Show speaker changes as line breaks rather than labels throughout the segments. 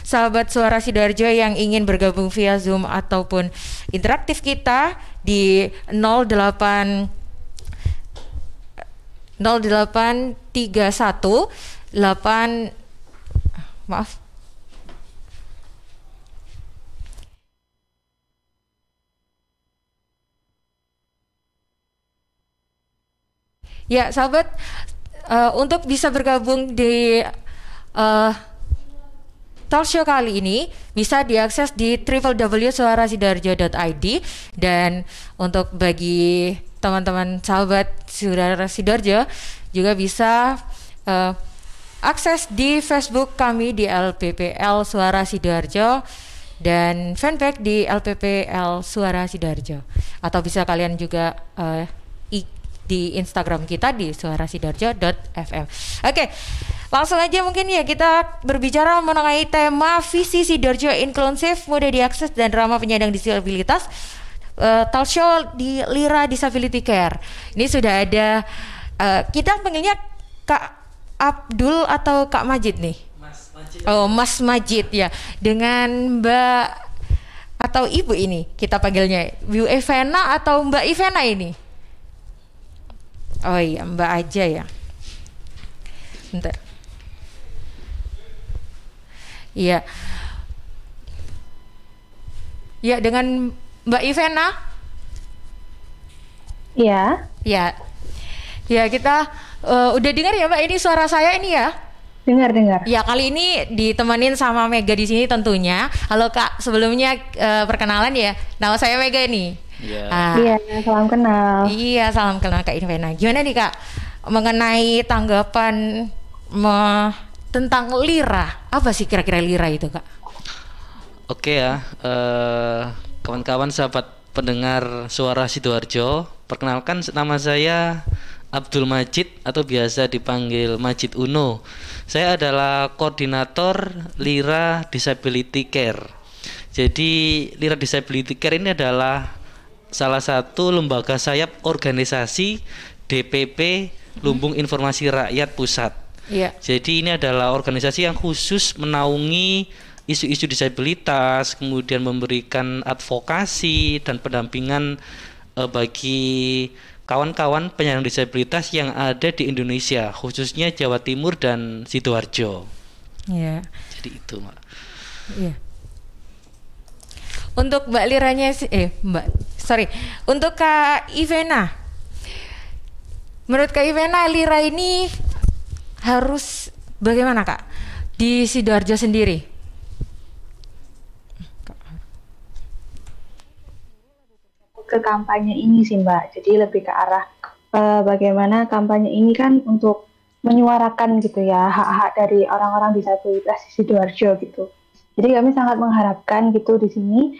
sahabat Suara Sidoarjo yang ingin bergabung via Zoom ataupun interaktif kita di 0831 8 maaf. Ya, sahabat, untuk bisa bergabung di talk show kali ini bisa diakses di www.suarasidoarjo.id, dan untuk bagi teman-teman sahabat Suara Sidoarjo juga bisa akses di Facebook kami di LPPL Suara Sidoarjo dan fanpage di LPPL Suara Sidoarjo, atau bisa kalian juga di Instagram kita di suarasidoarjo.fm. Oke, langsung aja mungkin ya kita berbicara mengenai tema visi Sidoarjo inklusif, mudah diakses dan ramah penyandang disabilitas. Talk show di Lira Disability Care. Ini sudah ada kita panggilnya Kak Abdul atau Kak Majid nih? Mas Majid. Oh, Mas Majid ya. Dengan Mbak atau Ibu ini kita panggilnya Bu Ivana atau Mbak Ivana ini? Oh iya, Mbak aja ya. Bentar. Iya. Ya, dengan Mbak Ivana. Iya. Ya. Ya, kita udah dengar ya Mbak ini suara saya ini ya? Dengar. Ya, kali ini ditemenin sama Mega di sini tentunya. Halo Kak, sebelumnya perkenalan ya. Nama saya Mega nih. Iya, salam kenal. Iya, salam kenal Kak Ivana. Gimana nih Kak mengenai tanggapan tentang Lira? Apa sih kira-kira Lira itu Kak?
Oke ya, kawan-kawan sahabat pendengar Suara Sidoarjo, perkenalkan nama saya Abdul Majid atau biasa dipanggil Majid Uno. Saya adalah koordinator Lira Disability Care. Jadi Lira Disability Care ini adalah salah satu lembaga sayap organisasi DPP Lumbung Informasi Rakyat Pusat. Iya. Jadi ini adalah organisasi yang khusus menaungi isu-isu disabilitas, kemudian memberikan advokasi dan pendampingan bagi kawan-kawan penyandang disabilitas yang ada di Indonesia, khususnya Jawa Timur dan Sidoarjo. Iya. Jadi itu, Mbak.
Iya. Untuk Mbak Liranya untuk Kak Ivana, menurut Kak Ivana Lira ini harus bagaimana Kak di Sidoarjo sendiri?
Ke kampanye ini sih Mbak, jadi lebih ke arah bagaimana kampanye ini kan untuk menyuarakan gitu ya hak-hak dari orang-orang disabilitas di Sidoarjo gitu. Jadi kami sangat mengharapkan gitu di sini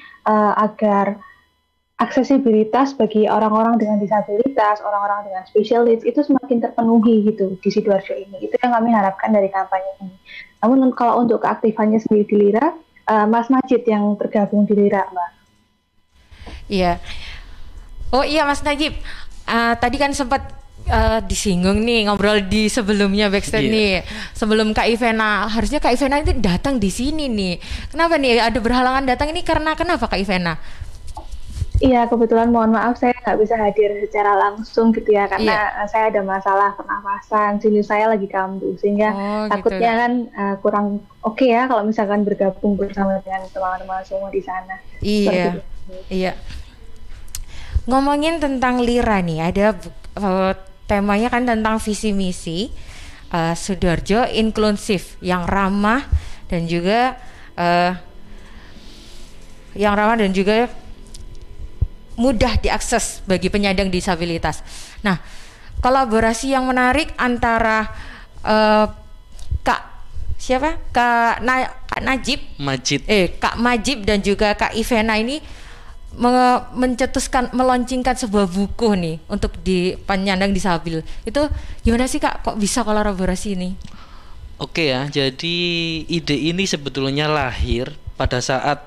agar aksesibilitas bagi orang-orang dengan disabilitas, orang-orang dengan special needs itu semakin terpenuhi gitu di Sidoarjo ini. Itu yang kami harapkan dari kampanye ini. Namun kalau untuk keaktifannya sendiri di Lira, Mas Majid yang tergabung di Lira, Mbak.
Iya. Oh iya Mas Najib, tadi kan sempat disinggung nih ngobrol di sebelumnya backstage nih. Sebelum Kak Ivana, harusnya Kak Ivana itu datang di sini nih. Kenapa nih ada berhalangan datang ini karena kenapa Kak Ivana?
Iya, kebetulan mohon maaf saya nggak bisa hadir secara langsung gitu ya karena saya ada masalah pernafasan, sinus saya lagi kambuh sehingga takutnya gitu. Kan kurang oke ya kalau misalkan bergabung bersama dengan teman-teman semua di sana.
Iya. Iya. Ngomongin tentang Lira nih, ada temanya kan tentang visi misi Sidoarjo inklusif yang ramah dan juga mudah diakses bagi penyandang disabilitas. Nah, kolaborasi yang menarik antara Kak Najib, Kak Majid dan juga Kak Ivana ini meluncurkan sebuah buku nih untuk di penyandang disabil. Itu gimana sih Kak, kok bisa kolaborasi ini?
Oke ya, jadi ide ini sebetulnya lahir pada saat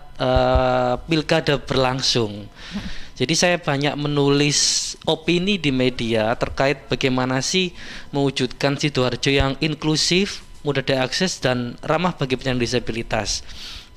pilkada berlangsung. Jadi saya banyak menulis opini di media terkait bagaimana sih mewujudkan Sidoarjo yang inklusif, mudah diakses dan ramah bagi penyandang disabilitas.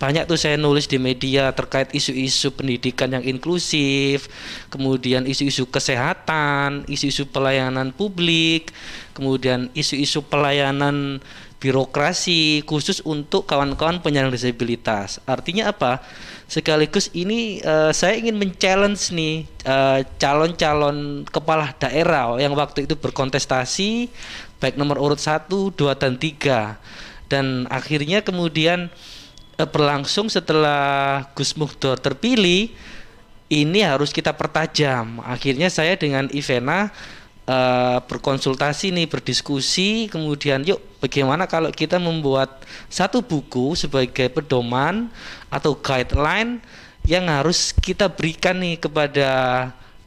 Banyak tuh saya nulis di media terkait isu-isu pendidikan yang inklusif, kemudian isu-isu kesehatan, isu-isu pelayanan publik, kemudian isu-isu pelayanan birokrasi khusus untuk kawan-kawan penyandang disabilitas. Artinya apa? Sekaligus ini saya ingin men-challenge nih calon-calon kepala daerah yang waktu itu berkontestasi baik nomor urut 1, 2, dan 3. Dan akhirnya kemudian berlangsung setelah Gus Muhtar terpilih, ini harus kita pertajam. Akhirnya saya dengan Ivena berkonsultasi nih, berdiskusi, kemudian yuk bagaimana kalau kita membuat satu buku sebagai pedoman atau guideline yang harus kita berikan nih kepada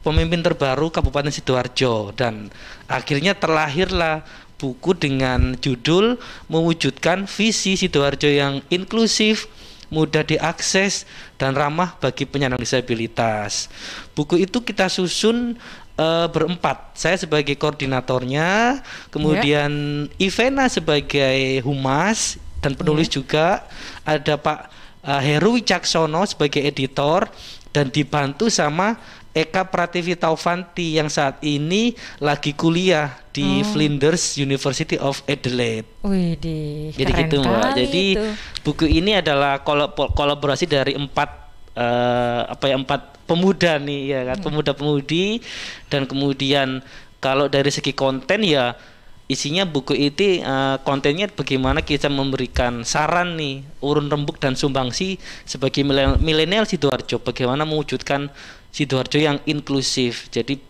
pemimpin terbaru Kabupaten Sidoarjo. Dan akhirnya terlahirlah buku dengan judul Mewujudkan Visi Sidoarjo yang Inklusif, Mudah Diakses, dan Ramah bagi Penyandang Disabilitas. Buku itu kita susun berempat. Saya sebagai koordinatornya, kemudian Ivena sebagai humas dan penulis juga, ada Pak Heru Wicaksono sebagai editor, dan dibantu sama Eka Prativi Taufanti yang saat ini lagi kuliah di Flinders University of Adelaide.
Widih,
jadi gitu Mbak. Jadi
itu.
buku ini adalah kolaborasi dari empat pemuda nih ya kan, pemuda-pemudi. Dan kemudian kalau dari segi konten ya isinya buku itu kontennya bagaimana kita memberikan saran nih, urun rembuk dan sumbangsi sebagai milenial Sidoarjo, bagaimana mewujudkan Sidoarjo yang inklusif. Jadi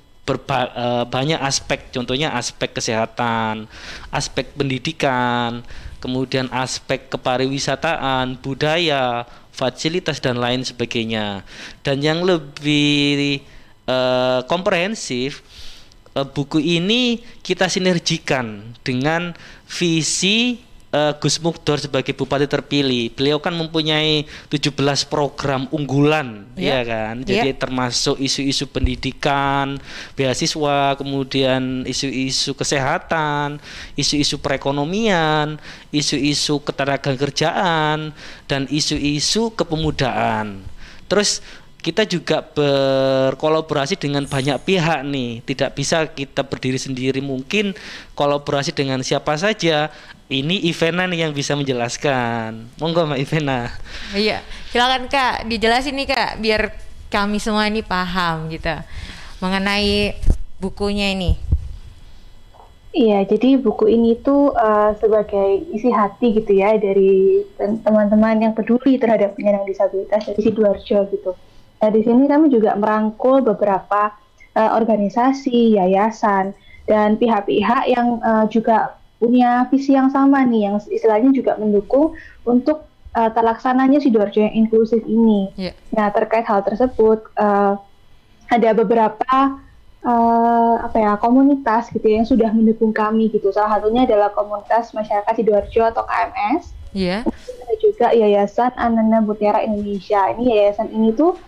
banyak aspek, contohnya aspek kesehatan, aspek pendidikan, kemudian aspek kepariwisataan, budaya, fasilitas, dan lain sebagainya. Dan yang lebih komprehensif, buku ini kita sinergikan dengan visi Gus Muhtar sebagai bupati terpilih. Beliau kan mempunyai 17 program unggulan, ya kan. Jadi termasuk isu-isu pendidikan, beasiswa, kemudian isu-isu kesehatan, isu-isu perekonomian, isu-isu ketenagakerjaan, dan isu-isu kepemudaan. Terus kita juga berkolaborasi dengan banyak pihak nih. Tidak bisa kita berdiri sendiri, mungkin kolaborasi dengan siapa saja. Ini Ivena nih yang bisa menjelaskan. Monggo Mbak Ivena.
Iya, silakan Kak, dijelasin nih Kak, biar kami semua ini paham gitu mengenai bukunya ini.
Iya, jadi buku ini tuh sebagai isi hati gitu ya dari teman-teman yang peduli terhadap penyandang disabilitas dari Sidoarjo gitu. Nah, di sini kami juga merangkul beberapa organisasi, yayasan, dan pihak-pihak yang juga punya visi yang sama nih, yang istilahnya juga mendukung untuk terlaksananya Sidoarjo yang inklusif ini. Nah, terkait hal tersebut ada beberapa komunitas gitu yang sudah mendukung kami gitu. Salah satunya adalah komunitas masyarakat Sidoarjo atau KMS. Ada juga Yayasan Ananda Mutiara Indonesia. Ini yayasan ini tuh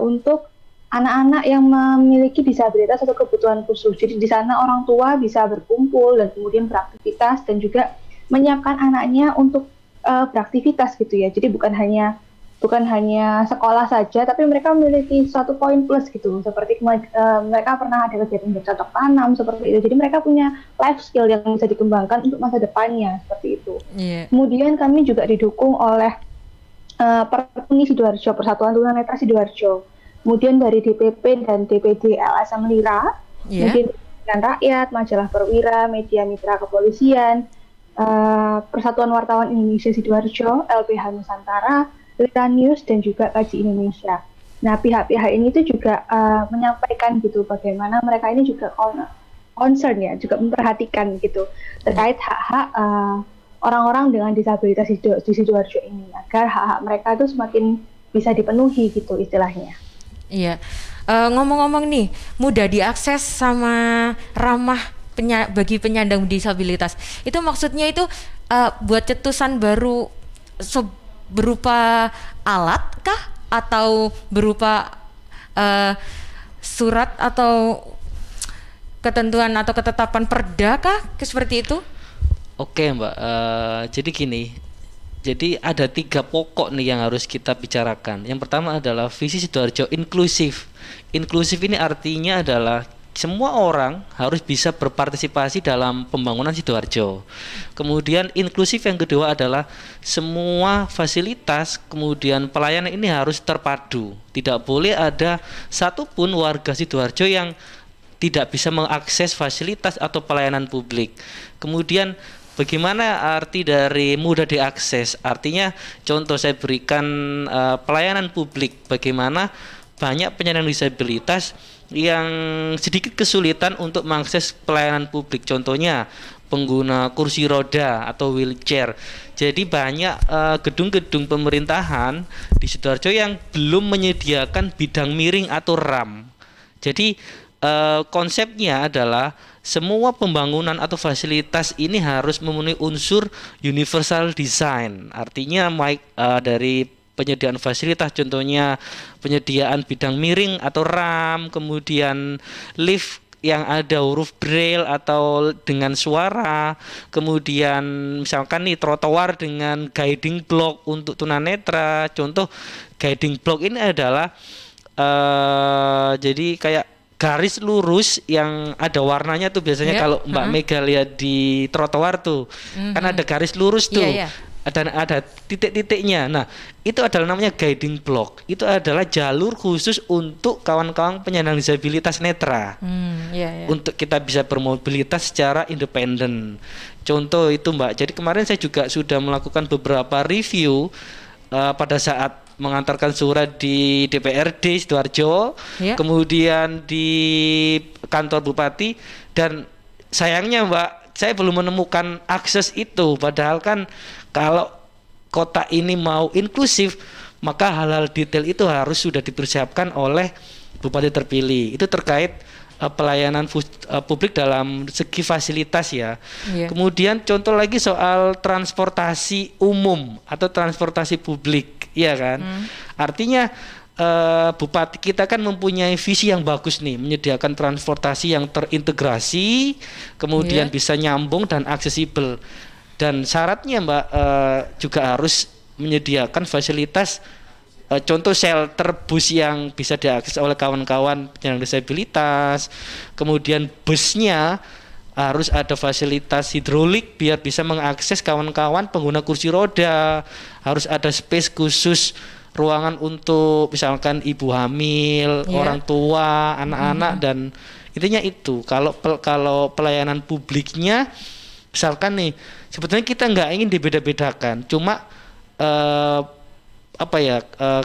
untuk anak-anak yang memiliki disabilitas atau kebutuhan khusus. Jadi di sana orang tua bisa berkumpul dan kemudian beraktivitas dan juga menyiapkan anaknya untuk beraktivitas gitu ya. Jadi bukan hanya sekolah saja, tapi mereka memiliki suatu poin plus gitu. Seperti mereka pernah ada kegiatan bercocok tanam seperti itu. Jadi mereka punya life skill yang bisa dikembangkan untuk masa depannya seperti itu. Kemudian kami juga didukung oleh Perpuni Sidoarjo, Persatuan Tunanetra Sidoarjo. Kemudian dari DPP dan DPD LSM Lira, kemudian Pimpinan Rakyat, Majalah Perwira, Media Mitra Kepolisian, Persatuan Wartawan Indonesia Sidoarjo, LBH Nusantara, Lira News, dan juga Kaji Indonesia. Nah, pihak-pihak ini tuh juga menyampaikan gitu bagaimana mereka ini juga concern ya, juga memperhatikan gitu terkait hak-hak orang-orang dengan disabilitas di Sidoarjo ini, agar hak-hak mereka itu semakin bisa dipenuhi gitu istilahnya.
Iya, ngomong-ngomong nih, mudah diakses sama ramah bagi penyandang disabilitas. Itu maksudnya itu buat cetusan baru berupa alat kah? Atau berupa surat atau ketentuan atau ketetapan perda kah? Seperti itu?
Oke Mbak, jadi gini, jadi ada 3 pokok nih yang harus kita bicarakan. Yang pertama adalah visi Sidoarjo inklusif. Inklusif ini artinya adalah semua orang harus bisa berpartisipasi dalam pembangunan Sidoarjo. Kemudian inklusif yang kedua adalah semua fasilitas, kemudian pelayanan ini harus terpadu. Tidak boleh ada satupun warga Sidoarjo yang tidak bisa mengakses fasilitas atau pelayanan publik. Kemudian bagaimana arti dari mudah diakses? Artinya contoh saya berikan pelayanan publik, bagaimana banyak penyandang disabilitas yang sedikit kesulitan untuk mengakses pelayanan publik. Contohnya pengguna kursi roda atau wheelchair. Jadi banyak gedung-gedung pemerintahan di Sidoarjo yang belum menyediakan bidang miring atau RAM. Jadi konsepnya adalah semua pembangunan atau fasilitas ini harus memenuhi unsur universal design. Artinya dari penyediaan fasilitas, contohnya penyediaan bidang miring atau RAM, kemudian lift yang ada huruf braille atau dengan suara, kemudian misalkan nih trotoar dengan guiding block untuk tunanetra. Contoh guiding block ini adalah jadi kayak garis lurus yang ada warnanya tuh biasanya kalau Mbak Mega lihat di trotoar tuh kan ada garis lurus tuh, ada titik-titiknya. Nah itu adalah namanya guiding block. Itu adalah jalur khusus untuk kawan-kawan penyandang disabilitas netra, untuk kita bisa bermobilitas secara independen. Contoh itu Mbak. Jadi kemarin saya juga sudah melakukan beberapa review pada saat mengantarkan surat di DPRD Sidoarjo, kemudian di kantor Bupati, dan sayangnya Mbak, saya belum menemukan akses itu. Padahal kan kalau kota ini mau inklusif, maka hal-hal detail itu harus sudah dipersiapkan oleh Bupati terpilih. Itu terkait pelayanan publik dalam segi fasilitas ya. Kemudian contoh lagi soal transportasi umum atau transportasi publik. Iya kan, artinya Bupati kita kan mempunyai visi yang bagus nih, menyediakan transportasi yang terintegrasi, kemudian bisa nyambung dan aksesibel. Dan syaratnya Mbak juga harus menyediakan fasilitas, contoh shelter bus yang bisa diakses oleh kawan-kawan penyandang disabilitas, kemudian busnya harus ada fasilitas hidrolik biar bisa mengakses kawan-kawan pengguna kursi roda, harus ada space khusus ruangan untuk misalkan ibu hamil, orang tua, anak-anak, dan intinya itu. Kalau pelayanan publiknya misalkan nih, sebetulnya kita nggak ingin dibeda-bedakan, cuma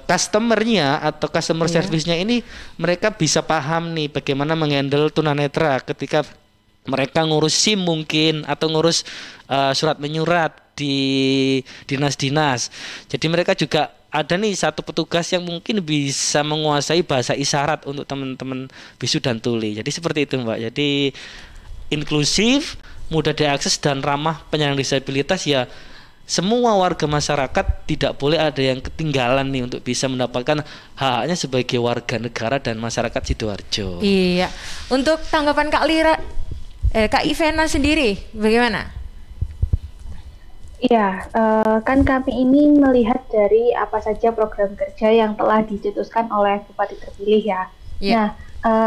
customernya atau customer service-nya ini mereka bisa paham nih bagaimana menghandle tunanetra ketika mereka ngurus SIM mungkin atau ngurus surat menyurat di dinas-dinas. Jadi mereka juga ada nih satu petugas yang mungkin bisa menguasai bahasa isyarat untuk teman-teman bisu dan tuli. Jadi seperti itu Mbak. Jadi inklusif, mudah diakses dan ramah penyandang disabilitas ya. Semua warga masyarakat tidak boleh ada yang ketinggalan nih untuk bisa mendapatkan hak-haknya sebagai warga negara dan masyarakat Sidoarjo.
Iya. Untuk tanggapan Kak Ivena sendiri bagaimana?
Iya, kan kami ini melihat dari apa saja program kerja yang telah dicetuskan oleh Bupati terpilih ya. Nah,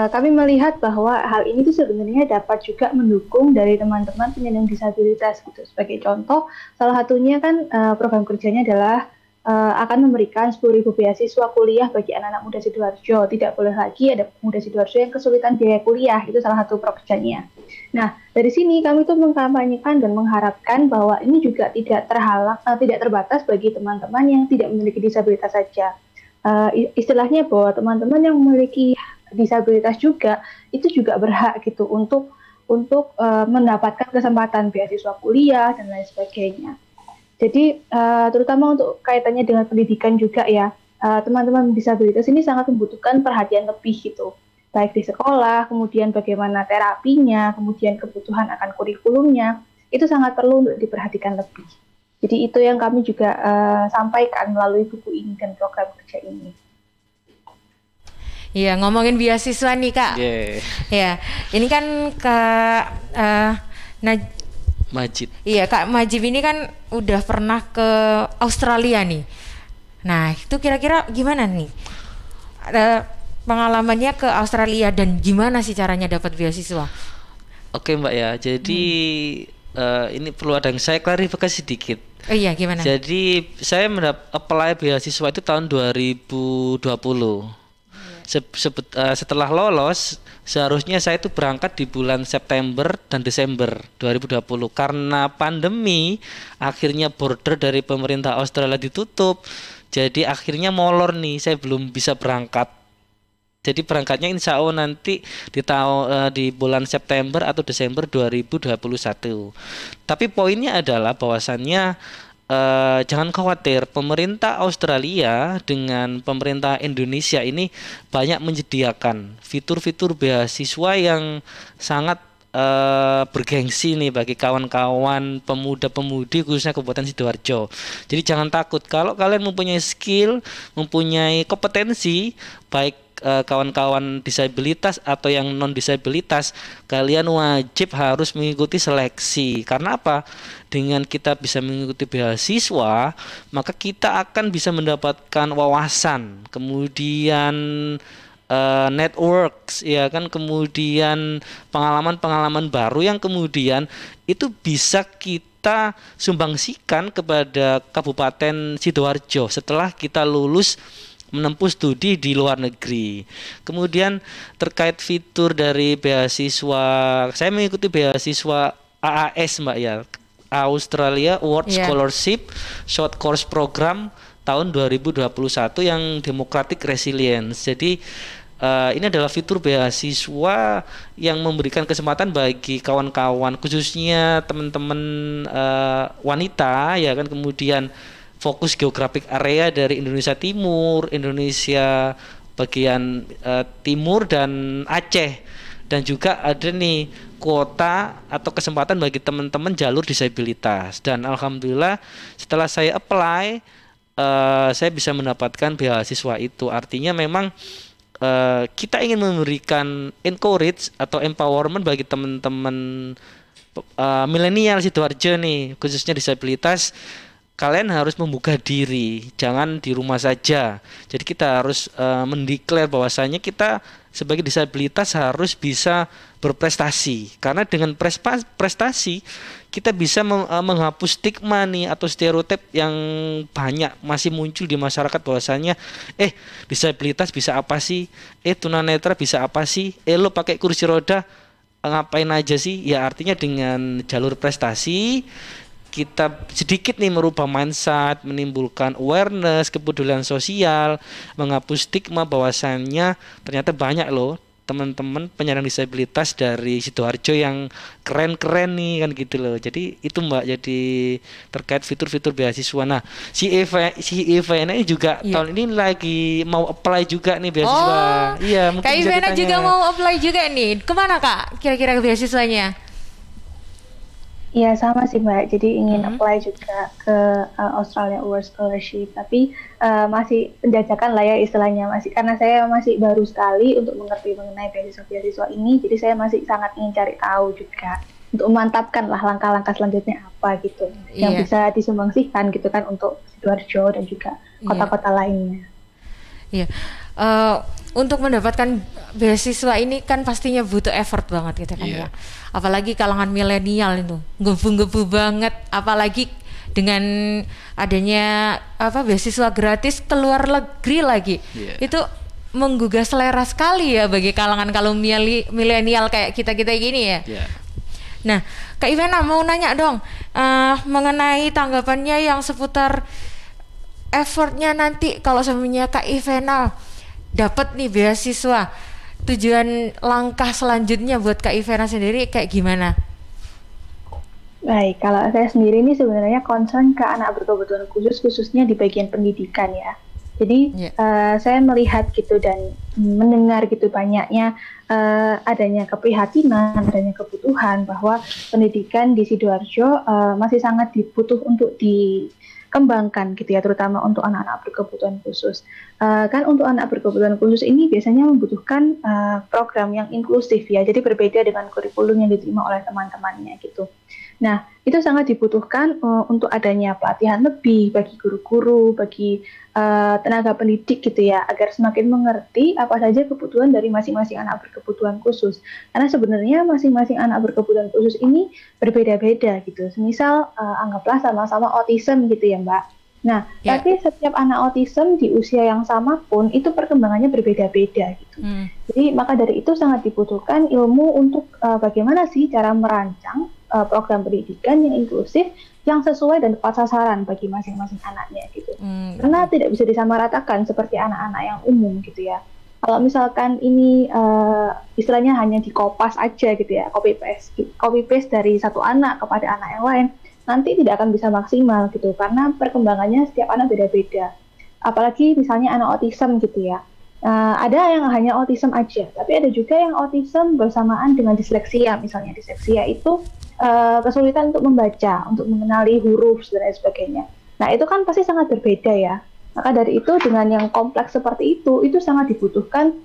kami melihat bahwa hal ini tuh sebenarnya dapat juga mendukung dari teman-teman penyandang disabilitas gitu. Sebagai contoh, salah satunya kan program kerjanya adalah akan memberikan 10.000 beasiswa kuliah bagi anak-anak muda Sidoarjo. Tidak boleh lagi ada pemuda Sidoarjo yang kesulitan biaya kuliah, itu salah satu prokerjanya. Nah, dari sini kami tuh mengkampanyekan dan mengharapkan bahwa ini juga tidak terbatas bagi teman-teman yang tidak memiliki disabilitas saja. Istilahnya bahwa teman-teman yang memiliki disabilitas juga itu juga berhak gitu untuk mendapatkan kesempatan beasiswa kuliah dan lain sebagainya. Jadi terutama untuk kaitannya dengan pendidikan juga ya, teman-teman disabilitas ini sangat membutuhkan perhatian lebih gitu, baik di sekolah, kemudian bagaimana terapinya, kemudian kebutuhan akan kurikulumnya, itu sangat perlu untuk diperhatikan lebih. Jadi itu yang kami juga sampaikan melalui buku ini dan program kerja ini.
Iya, ngomongin beasiswa nih Kak. Ya, ini kan Kak
Majid.
Iya, Kak Majib ini kan udah pernah ke Australia nih. Nah, itu kira-kira gimana nih? Ada pengalamannya ke Australia dan gimana sih caranya dapat beasiswa?
Oke Mbak ya, jadi ini perlu ada yang saya klarifikasi sedikit.
Oh iya, gimana?
Jadi saya apply beasiswa itu tahun 2020. Setelah lolos, seharusnya saya itu berangkat di bulan September dan Desember 2020. Karena pandemi, akhirnya border dari pemerintah Australia ditutup. Jadi akhirnya molor nih, saya belum bisa berangkat. Jadi berangkatnya insya Allah nanti di bulan September atau Desember 2021. Tapi poinnya adalah bahwasannya jangan khawatir, pemerintah Australia dengan pemerintah Indonesia ini banyak menyediakan fitur-fitur beasiswa yang sangat bergengsi nih bagi kawan-kawan pemuda-pemudi khususnya Kabupaten Sidoarjo. Jadi jangan takut kalau kalian mempunyai skill, mempunyai kompetensi, baik kawan-kawan disabilitas atau yang non disabilitas, kalian wajib harus mengikuti seleksi. Karena apa? Dengan kita bisa mengikuti beasiswa, maka kita akan bisa mendapatkan wawasan, kemudian networks, ya kan, kemudian pengalaman-pengalaman baru yang kemudian itu bisa kita sumbangsikan kepada Kabupaten Sidoarjo setelah kita lulus menempuh studi di luar negeri. Kemudian terkait fitur dari beasiswa, saya mengikuti beasiswa AAS Mbak ya, Australia Award Scholarship Short Course Program tahun 2021 yang Democratic Resilience. Jadi ini adalah fitur beasiswa yang memberikan kesempatan bagi kawan-kawan, khususnya teman-teman wanita, ya kan, kemudian fokus geografik area dari Indonesia Timur, Indonesia bagian timur dan Aceh, dan juga ada nih kuota atau kesempatan bagi teman-teman jalur disabilitas. Dan alhamdulillah setelah saya apply, saya bisa mendapatkan beasiswa itu. Artinya memang kita ingin memberikan encourage atau empowerment bagi teman-teman milenial Sidoarjo nih, khususnya disabilitas. Kalian harus membuka diri, jangan di rumah saja. Jadi kita harus mendeklar bahwasanya kita sebagai disabilitas harus bisa berprestasi. Karena dengan prestasi kita bisa menghapus stigma nih atau stereotip yang banyak masih muncul di masyarakat bahwasanya disabilitas bisa apa sih? Tunanetra bisa apa sih? Lo pakai kursi roda ngapain aja sih? Ya artinya dengan jalur prestasi kita sedikit nih merubah mindset, menimbulkan awareness, kepedulian sosial, menghapus stigma bahwasannya ternyata banyak loh teman-teman penyandang disabilitas dari Sidoarjo yang keren-keren nih, kan gitu loh. Jadi itu Mbak, jadi terkait fitur-fitur beasiswa. Nah, si Eva ini juga tahun ini lagi mau apply juga nih beasiswa. Iya, mungkin
Kak Ivana juga mau apply juga nih. Kemana Kak kira-kira beasiswanya?
Iya sama sih Mbak, jadi ingin apply juga ke Australia Award Scholarship, tapi masih penjajakan lah ya istilahnya, masih karena saya masih baru sekali untuk mengerti mengenai beasiswa ini, jadi saya masih sangat ingin cari tahu juga untuk memantapkan lah langkah-langkah selanjutnya apa gitu yang bisa disumbangsikan gitu kan untuk Sidoarjo dan juga kota-kota lainnya. Iya.
Untuk mendapatkan beasiswa ini kan pastinya butuh effort banget gitu kan ya. Apalagi kalangan milenial itu gebu-gebu banget, apalagi dengan adanya beasiswa gratis ke luar negeri lagi. Itu menggugah selera sekali ya bagi kalangan kalau milenial kayak kita-kita gini ya. Nah, Kak Ivana mau nanya dong mengenai tanggapannya yang seputar effortnya nanti kalau semuanya Kak Ivana dapat nih beasiswa, tujuan langkah selanjutnya buat Kak Ivana sendiri kayak gimana?
Baik, kalau saya sendiri ini sebenarnya concern ke anak berkebutuhan khusus, khususnya di bagian pendidikan ya. Jadi saya melihat gitu dan mendengar gitu banyaknya adanya keprihatinan, adanya kebutuhan bahwa pendidikan di Sidoarjo masih sangat dibutuh untuk dikembangkan gitu ya, terutama untuk anak-anak berkebutuhan khusus. Kan untuk anak berkebutuhan khusus ini biasanya membutuhkan program yang inklusif ya, jadi berbeda dengan kurikulum yang diterima oleh teman-temannya gitu. Nah, itu sangat dibutuhkan untuk adanya pelatihan lebih bagi guru-guru, bagi tenaga pendidik gitu ya, agar semakin mengerti apa saja kebutuhan dari masing-masing anak berkebutuhan khusus. Karena sebenarnya masing-masing anak berkebutuhan khusus ini berbeda-beda gitu. Semisal anggaplah sama-sama autism gitu ya, Mbak. Nah, tapi setiap anak autism di usia yang sama pun itu perkembangannya berbeda-beda gitu. Jadi maka dari itu sangat dibutuhkan ilmu untuk bagaimana sih cara merancang program pendidikan yang inklusif, yang sesuai dan tepat sasaran bagi masing-masing anaknya gitu. Karena tidak bisa disamaratakan seperti anak-anak yang umum gitu ya. Kalau misalkan ini istilahnya hanya dikopas aja gitu ya, copy paste dari satu anak kepada anak yang lain, nanti tidak akan bisa maksimal gitu, karena perkembangannya setiap anak beda-beda. Apalagi misalnya anak autism gitu ya. Ada yang hanya autism aja, tapi ada juga yang autism bersamaan dengan disleksia. Misalnya disleksia itu kesulitan untuk membaca, untuk mengenali huruf dan lain sebagainya. Nah, itu kan pasti sangat berbeda ya. Maka dari itu dengan yang kompleks seperti itu sangat dibutuhkan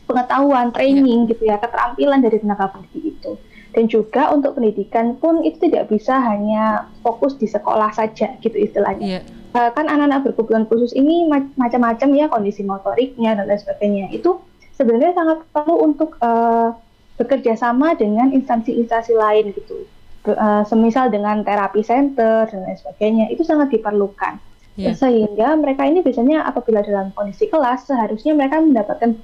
pengetahuan, training gitu ya, keterampilan dari tenaga pendidik itu. Dan juga untuk pendidikan pun itu tidak bisa hanya fokus di sekolah saja gitu istilahnya. Kan anak-anak berkebutuhan khusus ini macam-macam ya kondisi motoriknya dan lain sebagainya. Itu sebenarnya sangat perlu untuk bekerja sama dengan instansi-instansi lain gitu. Semisal dengan terapi center dan lain sebagainya, itu sangat diperlukan. Sehingga mereka ini biasanya apabila dalam kondisi kelas, seharusnya mereka mendapatkan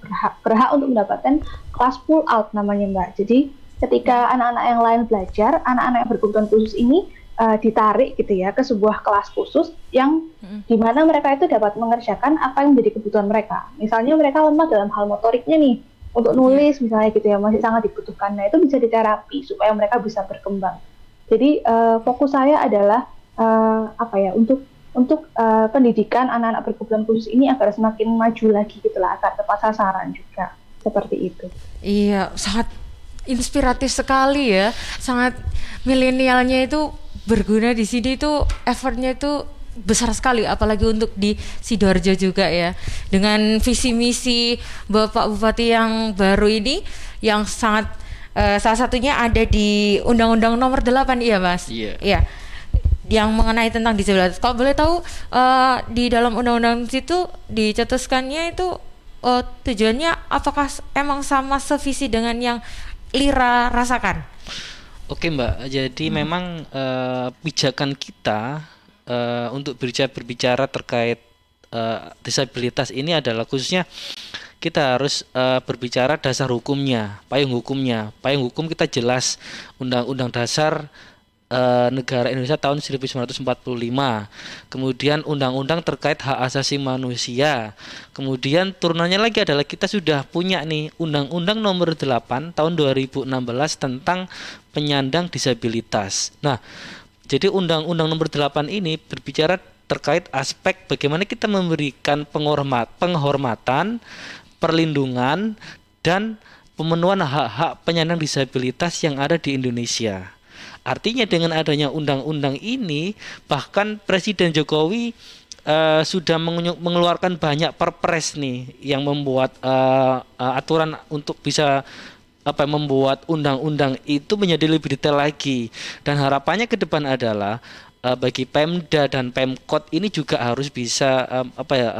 berhak untuk mendapatkan kelas pull out namanya Mbak. Jadi ketika anak-anak yang lain belajar, anak-anak yang berkebutuhan khusus ini ditarik gitu ya ke sebuah kelas khusus yang dimana mereka itu dapat mengerjakan apa yang menjadi kebutuhan mereka. Misalnya mereka lemah dalam hal motoriknya nih, untuk nulis misalnya gitu ya, masih sangat dibutuhkan. Nah, itu bisa diterapi supaya mereka bisa berkembang. Jadi fokus saya adalah untuk pendidikan anak-anak berkebutuhan khusus ini agar semakin maju lagi gitulah, agar tepat sasaran juga, seperti itu.
Iya, sangat inspiratif sekali ya. Sangat milenialnya itu berguna di sini, itu effortnya itu besar sekali, apalagi untuk di Sidoarjo juga ya, dengan visi misi Bapak Bupati yang baru ini yang sangat salah satunya ada di Undang-Undang Nomor 8 iya Mas. Iya. Yang mengenai tentang disabilitas. Kalau boleh tahu di dalam undang-undang itu dicetuskannya itu tujuannya apakah emang sama sevisi dengan yang Lira rasakan?
Oke Mbak, jadi memang pijakan kita untuk berbicara terkait disabilitas ini adalah khususnya kita harus berbicara dasar hukumnya, payung hukumnya. Payung hukum kita jelas, Undang-Undang Dasar Negara Indonesia tahun 1945, kemudian undang-undang terkait hak asasi manusia, kemudian turunannya lagi adalah kita sudah punya nih Undang-Undang Nomor 8 tahun 2016 tentang penyandang disabilitas. Nah, jadi Undang-Undang Nomor 8 ini berbicara terkait aspek bagaimana kita memberikan penghormatan, perlindungan, dan pemenuhan hak-hak penyandang disabilitas yang ada di Indonesia. Artinya dengan adanya undang-undang ini, bahkan Presiden Jokowi sudah mengeluarkan banyak perpres nih yang membuat aturan untuk bisa membuat undang-undang itu menjadi lebih detail lagi. Dan harapannya ke depan adalah bagi Pemda dan Pemkot ini juga harus bisa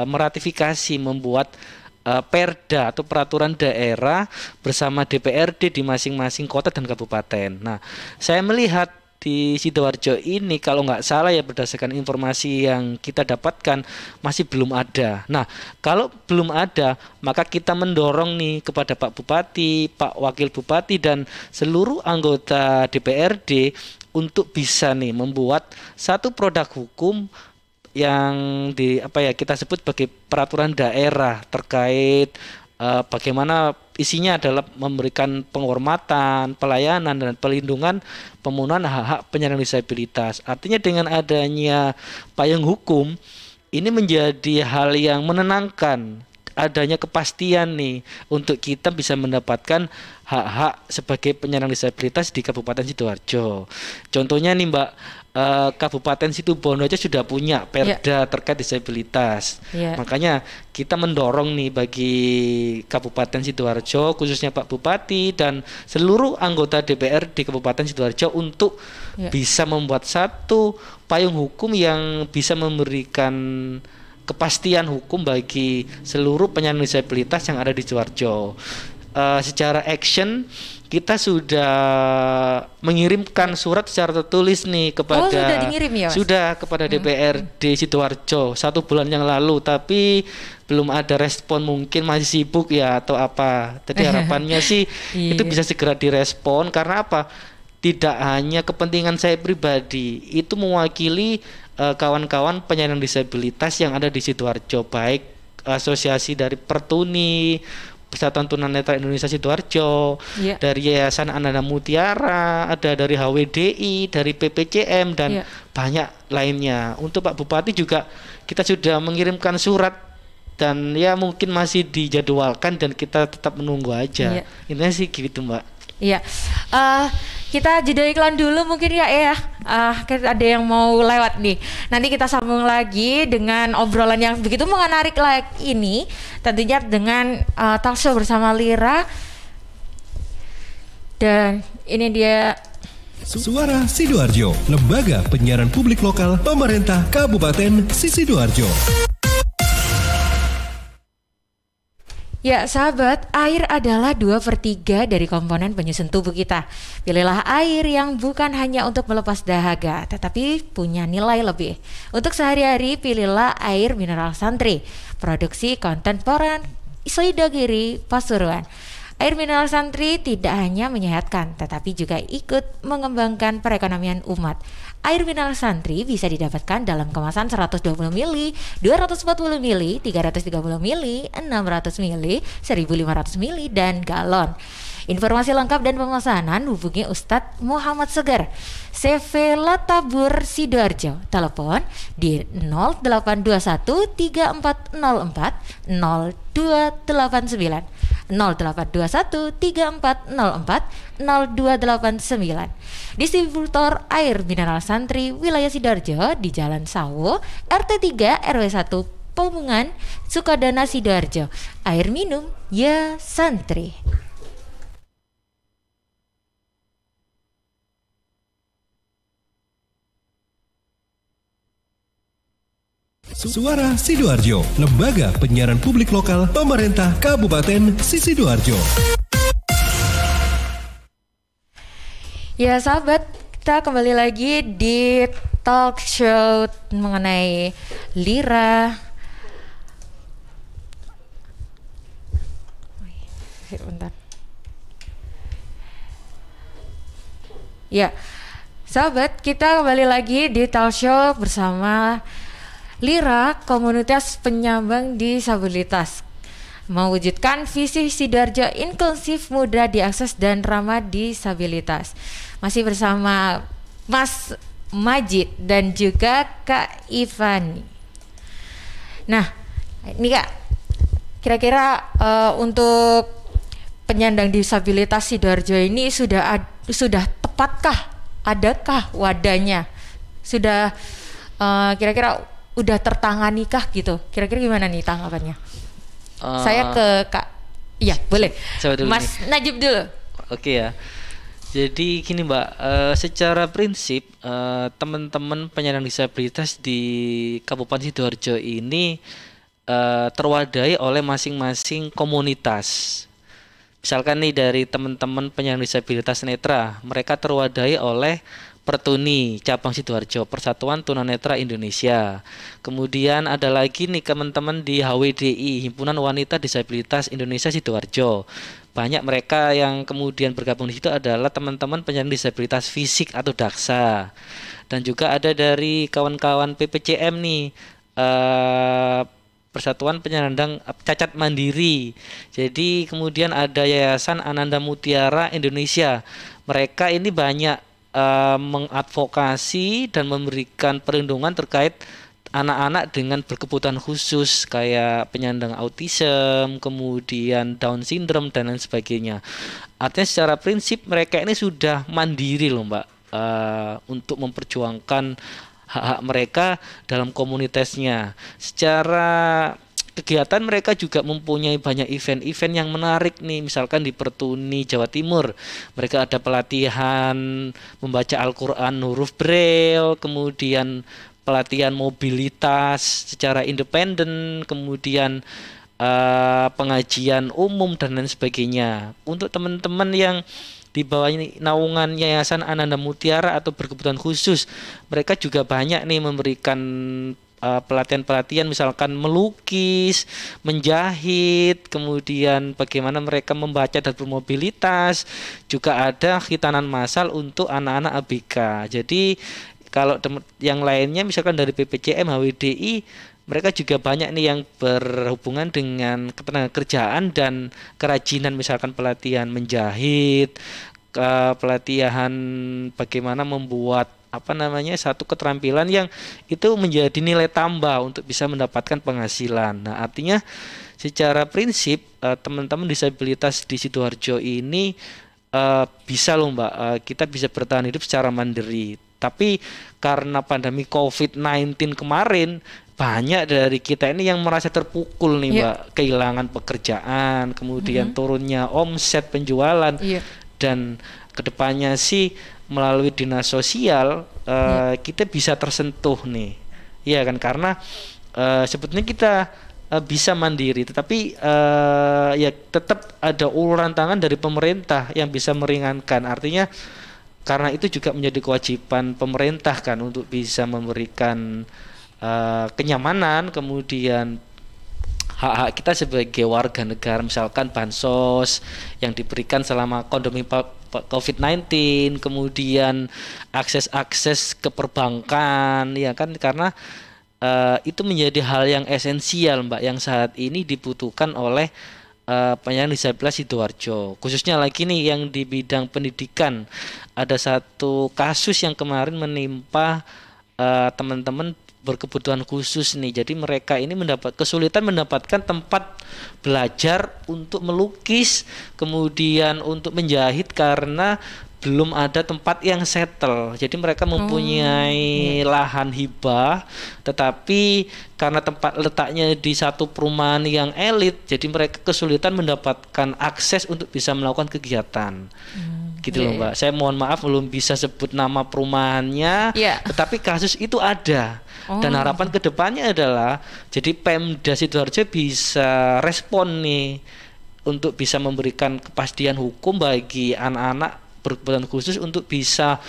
meratifikasi, membuat perda atau peraturan daerah bersama DPRD di masing-masing kota dan kabupaten. Nah, saya melihat di Sidoarjo ini kalau nggak salah ya, berdasarkan informasi yang kita dapatkan masih belum ada. Nah, kalau belum ada, maka kita mendorong nih kepada Pak Bupati, Pak Wakil Bupati, dan seluruh anggota DPRD untuk bisa nih membuat satu produk hukum yang kita sebut sebagai peraturan daerah terkait bagaimana isinya adalah memberikan penghormatan, pelayanan, dan pelindungan pemenuhan hak-hak penyandang disabilitas. Artinya dengan adanya payung hukum ini menjadi hal yang menenangkan adanya kepastian nih untuk kita bisa mendapatkan hak-hak sebagai penyandang disabilitas di Kabupaten Sidoarjo. Contohnya nih Mbak, Kabupaten Situbondo aja sudah punya perda terkait disabilitas. Makanya kita mendorong nih bagi Kabupaten Sidoarjo, khususnya Pak Bupati dan seluruh anggota DPR di Kabupaten Sidoarjo untuk bisa membuat satu payung hukum yang bisa memberikan kepastian hukum bagi seluruh penyandang disabilitas yang ada di Sidoarjo. Secara action kita sudah mengirimkan surat secara tertulis nih kepada
sudah dikirim ya, Mas?
Sudah kepada DPRD Sidoarjo 1 bulan yang lalu, tapi belum ada respon, mungkin masih sibuk ya atau apa. Jadi harapannya sih itu bisa segera direspon, karena apa? Tidak hanya kepentingan saya pribadi, itu mewakili kawan-kawan penyandang disabilitas yang ada di Sidoarjo, baik asosiasi dari Pertuni, Persatuan Tunanetra Indonesia Sidoarjo, dari Yayasan Ananda Mutiara, ada dari HWDI, dari PPCM dan banyak lainnya. Untuk Pak Bupati juga kita sudah mengirimkan surat dan ya mungkin masih dijadwalkan dan kita tetap menunggu aja. Intinya sih gitu, Mbak.
Iya. Kita jeda iklan dulu mungkin ya. Ada yang mau lewat nih. Nanti kita sambung lagi dengan obrolan yang begitu menarik ini, tentunya dengan talk show bersama Lira. Dan ini dia
Suara Sidoarjo, lembaga penyiaran publik lokal pemerintah Kabupaten Sidoarjo.
Ya sahabat, air adalah 2/3 dari komponen penyusun tubuh kita. Pilihlah air yang bukan hanya untuk melepas dahaga, tetapi punya nilai lebih. Untuk sehari-hari, pilihlah air mineral Santri, produksi kontemporer Isledagiri Pasuruan. Air mineral Santri tidak hanya menyehatkan, tetapi juga ikut mengembangkan perekonomian umat. Air mineral Santri bisa didapatkan dalam kemasan 120 ml, 240 ml, 330 ml, 600 ml, 1500 ml, dan galon. Informasi lengkap dan pemesanan hubungi Ustadz Muhammad Segar, CV Latabur Sidoarjo. Telepon di 0821 3404 0289 0821 3404 0289. Distributor air mineral Santri wilayah Sidoarjo di Jalan Sawo, RT 3 RW 1 Pemungan, Sukadana Sidoarjo. Air minum ya Santri.
Suara Sidoarjo, lembaga penyiaran publik lokal pemerintah Kabupaten Sidoarjo.
Ya sahabat, kita kembali lagi di talk show mengenai Lira. Bentar. Ya, sahabat, kita kembali lagi di talk show bersama Lira, komunitas penyandang disabilitas, mewujudkan visi Sidoarjo inklusif, mudah diakses dan ramah disabilitas. Masih bersama Mas Majid dan juga Kak Ivani. Nah, ini Kak, kira-kira untuk penyandang disabilitas Sidoarjo ini sudah tepatkah? Adakah wadahnya? Sudah kira-kira udah tertanganikah gitu? Kira-kira gimana nih tanggapannya? Saya ke Kak. Iya, boleh. Mas Najib dulu.
Oke ya. Jadi gini Mbak, secara prinsip teman-teman penyandang disabilitas di Kabupaten Sidoarjo ini terwadai oleh masing-masing komunitas. Misalkan nih dari teman-teman penyandang disabilitas netra, mereka terwadai oleh Pertuni cabang Sidoarjo, Persatuan Tunanetra Indonesia. Kemudian ada lagi nih teman-teman di HWDI, Himpunan Wanita Disabilitas Indonesia Sidoarjo. Banyak mereka yang kemudian bergabung di situ adalah teman-teman penyandang disabilitas fisik atau daksa. Dan juga ada dari kawan-kawan PPCM nih, Persatuan Penyandang Cacat Mandiri. Jadi kemudian ada Yayasan Ananda Mutiara Indonesia. Mereka ini banyak mengadvokasi dan memberikan perlindungan terkait anak-anak dengan berkebutuhan khusus kayak penyandang autism, kemudian Down syndrome dan lain sebagainya. Artinya secara prinsip mereka ini sudah mandiri loh Mbak, untuk memperjuangkan hak-hak mereka dalam komunitasnya. Secara kegiatan mereka juga mempunyai banyak event-event yang menarik nih, misalkan di Pertuni Jawa Timur mereka ada pelatihan membaca Al-Quran huruf Braille, kemudian pelatihan mobilitas secara independen, kemudian pengajian umum dan lain sebagainya. Untuk teman-teman yang di bawah naungan Yayasan Ananda Mutiara atau berkebutuhan khusus, mereka juga banyak nih memberikan pelatihan-pelatihan misalkan melukis, menjahit, kemudian bagaimana mereka membaca dan bermobilitas. Juga ada khitanan massal untuk anak-anak ABK. Jadi kalau yang lainnya misalkan dari BPJM, HWDI, mereka juga banyak nih yang berhubungan dengan ketenagakerjaan dan kerajinan, misalkan pelatihan menjahit, pelatihan bagaimana membuat satu keterampilan yang itu menjadi nilai tambah untuk bisa mendapatkan penghasilan. Nah, artinya secara prinsip teman-teman disabilitas di Sidoarjo ini bisa loh Mbak, kita bisa bertahan hidup secara mandiri. Tapi karena pandemi COVID-19 kemarin, banyak dari kita ini yang merasa terpukul nih Mbak, kehilangan pekerjaan, kemudian turunnya omset penjualan, dan kedepannya sih melalui dinas sosial kita bisa tersentuh nih, ya kan, karena sebetulnya kita bisa mandiri, tetapi ya tetap ada uluran tangan dari pemerintah yang bisa meringankan. Artinya karena itu juga menjadi kewajiban pemerintah kan untuk bisa memberikan kenyamanan, kemudian hak-hak kita sebagai warga negara, misalkan bansos yang diberikan selama pandemi COVID-19, kemudian akses ke perbankan, ya kan, karena itu menjadi hal yang esensial Mbak, yang saat ini dibutuhkan oleh penyandang disabilitas Sidoarjo, khususnya lagi nih yang di bidang pendidikan. Ada satu kasus yang kemarin menimpa teman-teman berkebutuhan khusus nih. Jadi mereka ini kesulitan mendapatkan tempat belajar untuk melukis, kemudian untuk menjahit karena belum ada tempat yang settle. Jadi mereka mempunyai lahan hibah, tetapi karena tempat letaknya di satu perumahan yang elit, jadi mereka kesulitan mendapatkan akses untuk bisa melakukan kegiatan. Gitu loh Mbak. Saya mohon maaf belum bisa sebut nama perumahannya, tetapi kasus itu ada. Dan harapan kedepannya adalah jadi Pemda Sidoarjo bisa respon nih untuk bisa memberikan kepastian hukum bagi anak-anak berkebutuhan khusus untuk bisa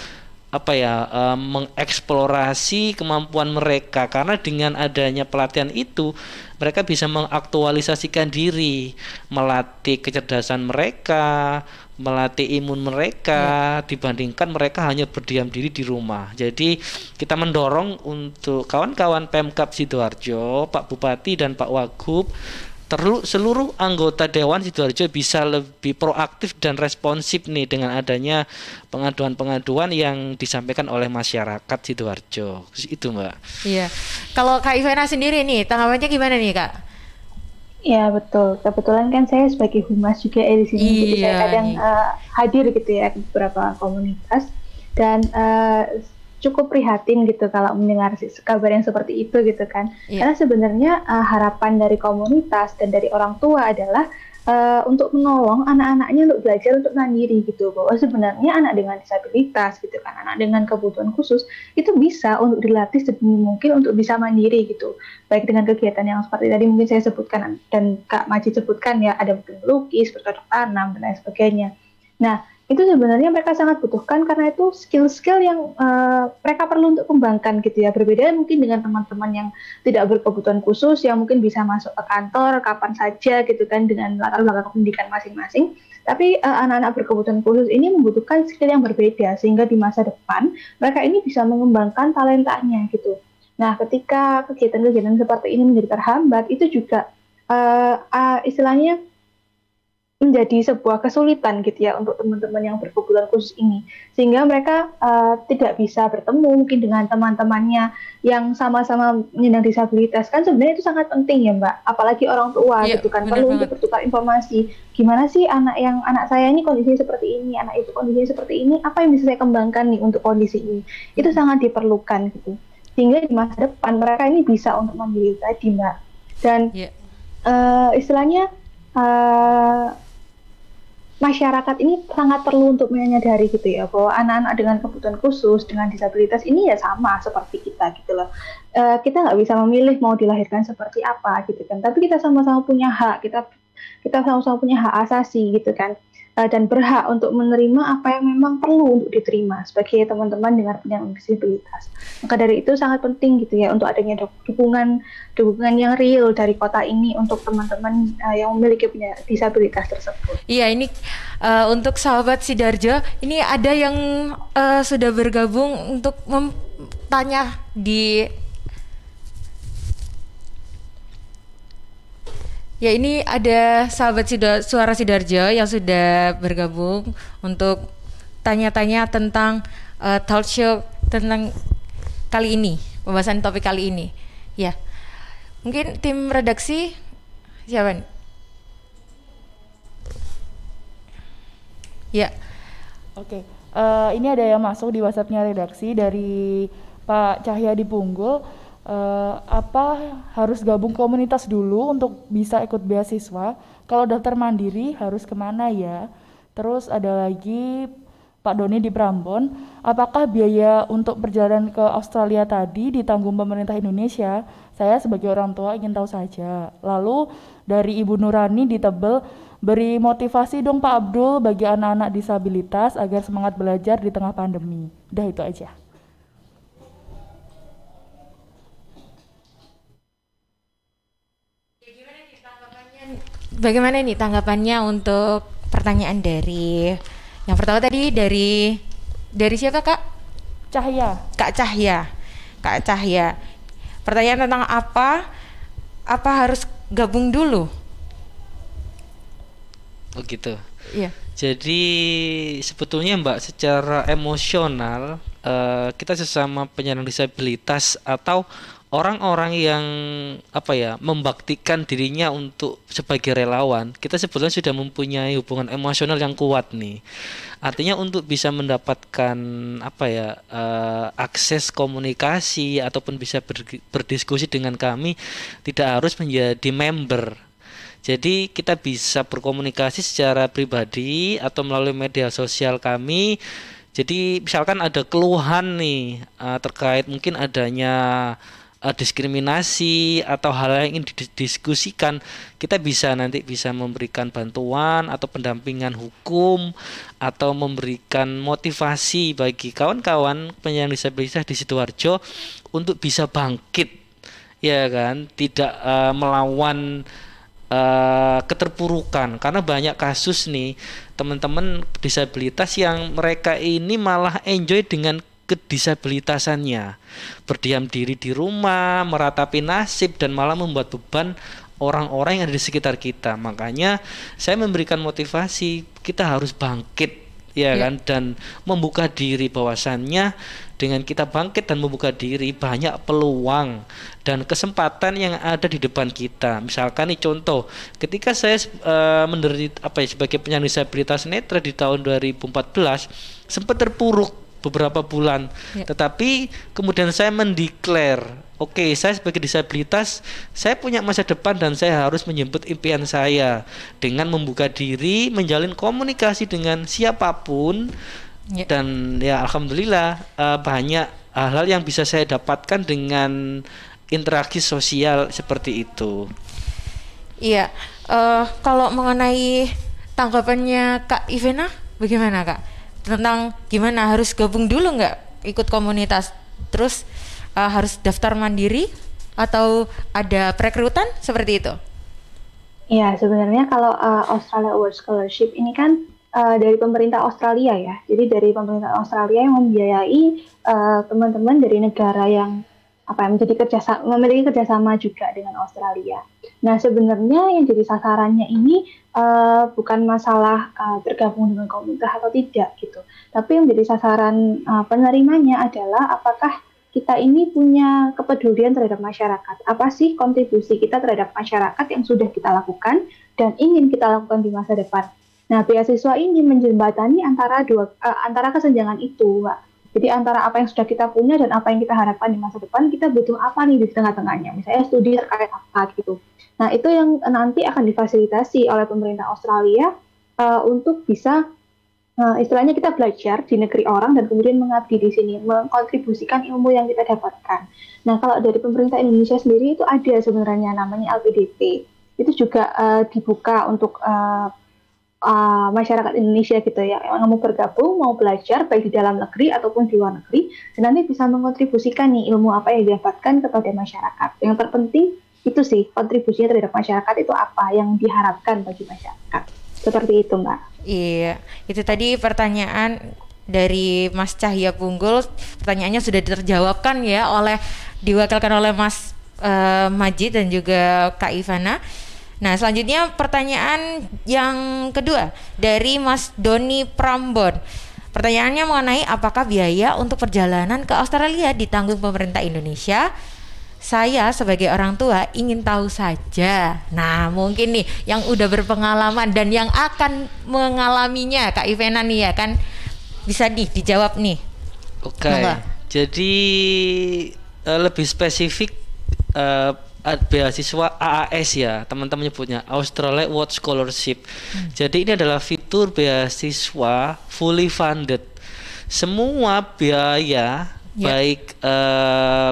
mengeksplorasi kemampuan mereka, karena dengan adanya pelatihan itu mereka bisa mengaktualisasikan diri, melatih kecerdasan mereka, melatih imun mereka, dibandingkan mereka hanya berdiam diri di rumah. Jadi kita mendorong untuk kawan-kawan Pemkab Sidoarjo, Pak Bupati dan Pak Wagub, seluruh anggota Dewan Sidoarjo bisa lebih proaktif dan responsif nih dengan adanya pengaduan-pengaduan yang disampaikan oleh masyarakat Sidoarjo. Itu Mbak. Iya.
Kalau Kak Ivana sendiri nih, tanggapannya gimana nih Kak?
Ya betul. Kebetulan kan saya sebagai humas juga di sini, jadi saya kadang hadir gitu ya ke beberapa komunitas, dan cukup prihatin gitu kalau mendengar kabar yang seperti itu gitu kan. Karena sebenarnya harapan dari komunitas dan dari orang tua adalah untuk menolong anak-anaknya untuk belajar untuk mandiri gitu, bahwa sebenarnya anak dengan disabilitas gitu kan, anak dengan kebutuhan khusus itu bisa untuk dilatih sedini mungkin untuk bisa mandiri gitu, baik dengan kegiatan yang seperti tadi mungkin saya sebutkan dan Kak Majid sebutkan ya, ada mungkin melukis, bercocok tanam dan lain sebagainya. Nah itu sebenarnya mereka sangat butuhkan karena itu skill-skill yang mereka perlu untuk kembangkan gitu ya. Berbeda mungkin dengan teman-teman yang tidak berkebutuhan khusus yang mungkin bisa masuk ke kantor kapan saja gitu kan dengan latar belakang pendidikan masing-masing. Tapi anak-anak berkebutuhan khusus ini membutuhkan skill yang berbeda sehingga di masa depan mereka ini bisa mengembangkan talentanya gitu. Nah ketika kegiatan-kegiatan seperti ini menjadi terhambat, itu juga istilahnya menjadi sebuah kesulitan gitu ya untuk teman-teman yang berkebutuhan khusus ini, sehingga mereka tidak bisa bertemu mungkin dengan teman-temannya yang sama-sama penyandang disabilitas. Kan sebenarnya itu sangat penting ya Mbak, apalagi orang tua
Iya,
gitu kan,
benar
perlu
banget.
untuk bertukar informasi, gimana sih anak saya ini kondisinya seperti ini, anak itu kondisinya seperti ini, apa yang bisa saya kembangkan nih untuk kondisi ini, itu sangat diperlukan gitu, sehingga di masa depan mereka ini bisa untuk memilih tadi Mbak. Dan
Iya.
istilahnya masyarakat ini sangat perlu untuk menyadari gitu ya, bahwa anak-anak dengan kebutuhan khusus, dengan disabilitas ini ya sama seperti kita gitu loh. Kita nggak bisa memilih mau dilahirkan seperti apa gitu kan, tapi kita sama-sama punya hak, kita sama-sama punya hak asasi gitu kan. Dan berhak untuk menerima apa yang memang perlu untuk diterima sebagai teman-teman dengan penyandang disabilitas. Maka dari itu sangat penting gitu ya untuk adanya dukungan yang real dari kota ini untuk teman-teman yang memiliki disabilitas tersebut.
Iya, ini untuk sahabat Sidoarjo, ini ada yang sudah bergabung untuk tanya di. Ya, ini ada sahabat Suara Sidoarjo yang sudah bergabung untuk tanya-tanya tentang talk show tentang kali ini, pembahasan topik kali ini. Ya, mungkin tim redaksi siapa nih? Ya,
Oke, ini ada yang masuk di WhatsApp-nya redaksi dari Pak Cahyadi Punggul. Apa harus gabung komunitas dulu untuk bisa ikut beasiswa? Kalau daftar mandiri harus kemana ya? Terus ada lagi Pak Doni di Prambon, apakah biaya untuk perjalanan ke Australia tadi ditanggung pemerintah Indonesia? Saya sebagai orang tua ingin tahu saja. Lalu dari Ibu Nurani di Tebel, beri motivasi dong Pak Abdul bagi anak-anak disabilitas agar semangat belajar di tengah pandemi. Udah itu aja.
bagaimana nih tanggapannya untuk pertanyaan dari yang pertama tadi dari siapa Kak?
Cahya.
Kak Cahya. Kak Cahya. Pertanyaan tentang apa harus gabung dulu?
Oh gitu.
Iya.
Jadi sebetulnya Mbak, secara emosional kita sesama penyandang disabilitas atau orang-orang yang membaktikan dirinya untuk sebagai relawan, kita sebetulnya sudah mempunyai hubungan emosional yang kuat nih. Artinya untuk bisa mendapatkan akses komunikasi ataupun bisa berdiskusi dengan kami tidak harus menjadi member. Jadi kita bisa berkomunikasi secara pribadi atau melalui media sosial kami. Jadi misalkan ada keluhan nih terkait mungkin adanya diskriminasi atau hal yang ingin didiskusikan, kita bisa memberikan bantuan atau pendampingan hukum atau memberikan motivasi bagi kawan-kawan penyandang disabilitas di Sidoarjo untuk bisa bangkit, ya kan, tidak melawan keterpurukan, karena banyak kasus nih teman-teman disabilitas yang mereka ini malah enjoy dengan kedisabilitasannya, berdiam diri di rumah, meratapi nasib dan malah membuat beban orang-orang yang ada di sekitar kita. Makanya saya memberikan motivasi, kita harus bangkit, ya kan, dan membuka diri, bahwasannya dengan kita bangkit dan membuka diri, banyak peluang dan kesempatan yang ada di depan kita. Misalkan nih contoh, ketika saya menderita sebagai penyandang disabilitas netra di tahun 2014, sempat terpuruk beberapa bulan, tetapi kemudian saya mendeklar, oke, saya sebagai disabilitas, saya punya masa depan dan saya harus menjemput impian saya dengan membuka diri, menjalin komunikasi dengan siapapun. Dan ya alhamdulillah banyak hal-hal yang bisa saya dapatkan dengan interaksi sosial seperti itu.
Iya, kalau mengenai tanggapannya Kak Ivena, bagaimana Kak? Tentang gimana, harus gabung dulu nggak ikut komunitas? Terus harus daftar mandiri atau ada perekrutan seperti itu?
Ya, sebenarnya kalau Australia Award Scholarship ini kan dari pemerintah Australia ya. Jadi dari pemerintah Australia yang membiayai teman-teman dari negara yang memiliki kerjasama juga dengan Australia. Nah, sebenarnya yang jadi sasarannya ini bukan masalah bergabung dengan komunitas atau tidak gitu, tapi yang jadi sasaran penerimanya adalah apakah kita ini punya kepedulian terhadap masyarakat. Apa sih kontribusi kita terhadap masyarakat yang sudah kita lakukan dan ingin kita lakukan di masa depan. Nah, beasiswa ini menjembatani antara kesenjangan itu, Mbak. Jadi antara apa yang sudah kita punya dan apa yang kita harapkan di masa depan, kita butuh apa nih di tengah-tengahnya. Misalnya studi terkait apa gitu. Nah, itu yang nanti akan difasilitasi oleh pemerintah Australia untuk bisa istilahnya kita belajar di negeri orang dan kemudian mengabdi di sini, mengkontribusikan ilmu yang kita dapatkan. Nah, kalau dari pemerintah Indonesia sendiri itu ada sebenarnya namanya LPDP. Itu juga dibuka untuk masyarakat Indonesia gitu ya, yang mau bergabung, mau belajar baik di dalam negeri ataupun di luar negeri, dan nanti bisa mengontribusikan nih ilmu apa yang didapatkan kepada masyarakat. Yang terpenting itu sih, kontribusinya terhadap masyarakat itu apa yang diharapkan bagi masyarakat. Seperti itu, Mbak.
Iya, itu tadi pertanyaan dari Mas Cahya Punggul. Pertanyaannya sudah terjawabkan ya diwakilkan oleh Mas Majid dan juga Kak Ivana. Nah, selanjutnya pertanyaan yang kedua dari Mas Doni Prambon. Pertanyaannya mengenai apakah biaya untuk perjalanan ke Australia ditanggung pemerintah Indonesia? Saya sebagai orang tua ingin tahu saja. Nah, mungkin nih yang udah berpengalaman dan yang akan mengalaminya, Kak Ivana nih ya kan, bisa nih dijawab nih.
Oke. Jadi lebih spesifik beasiswa AAS ya, teman-teman nyebutnya Australia World Scholarship. Jadi ini adalah fitur beasiswa fully funded. Semua biaya baik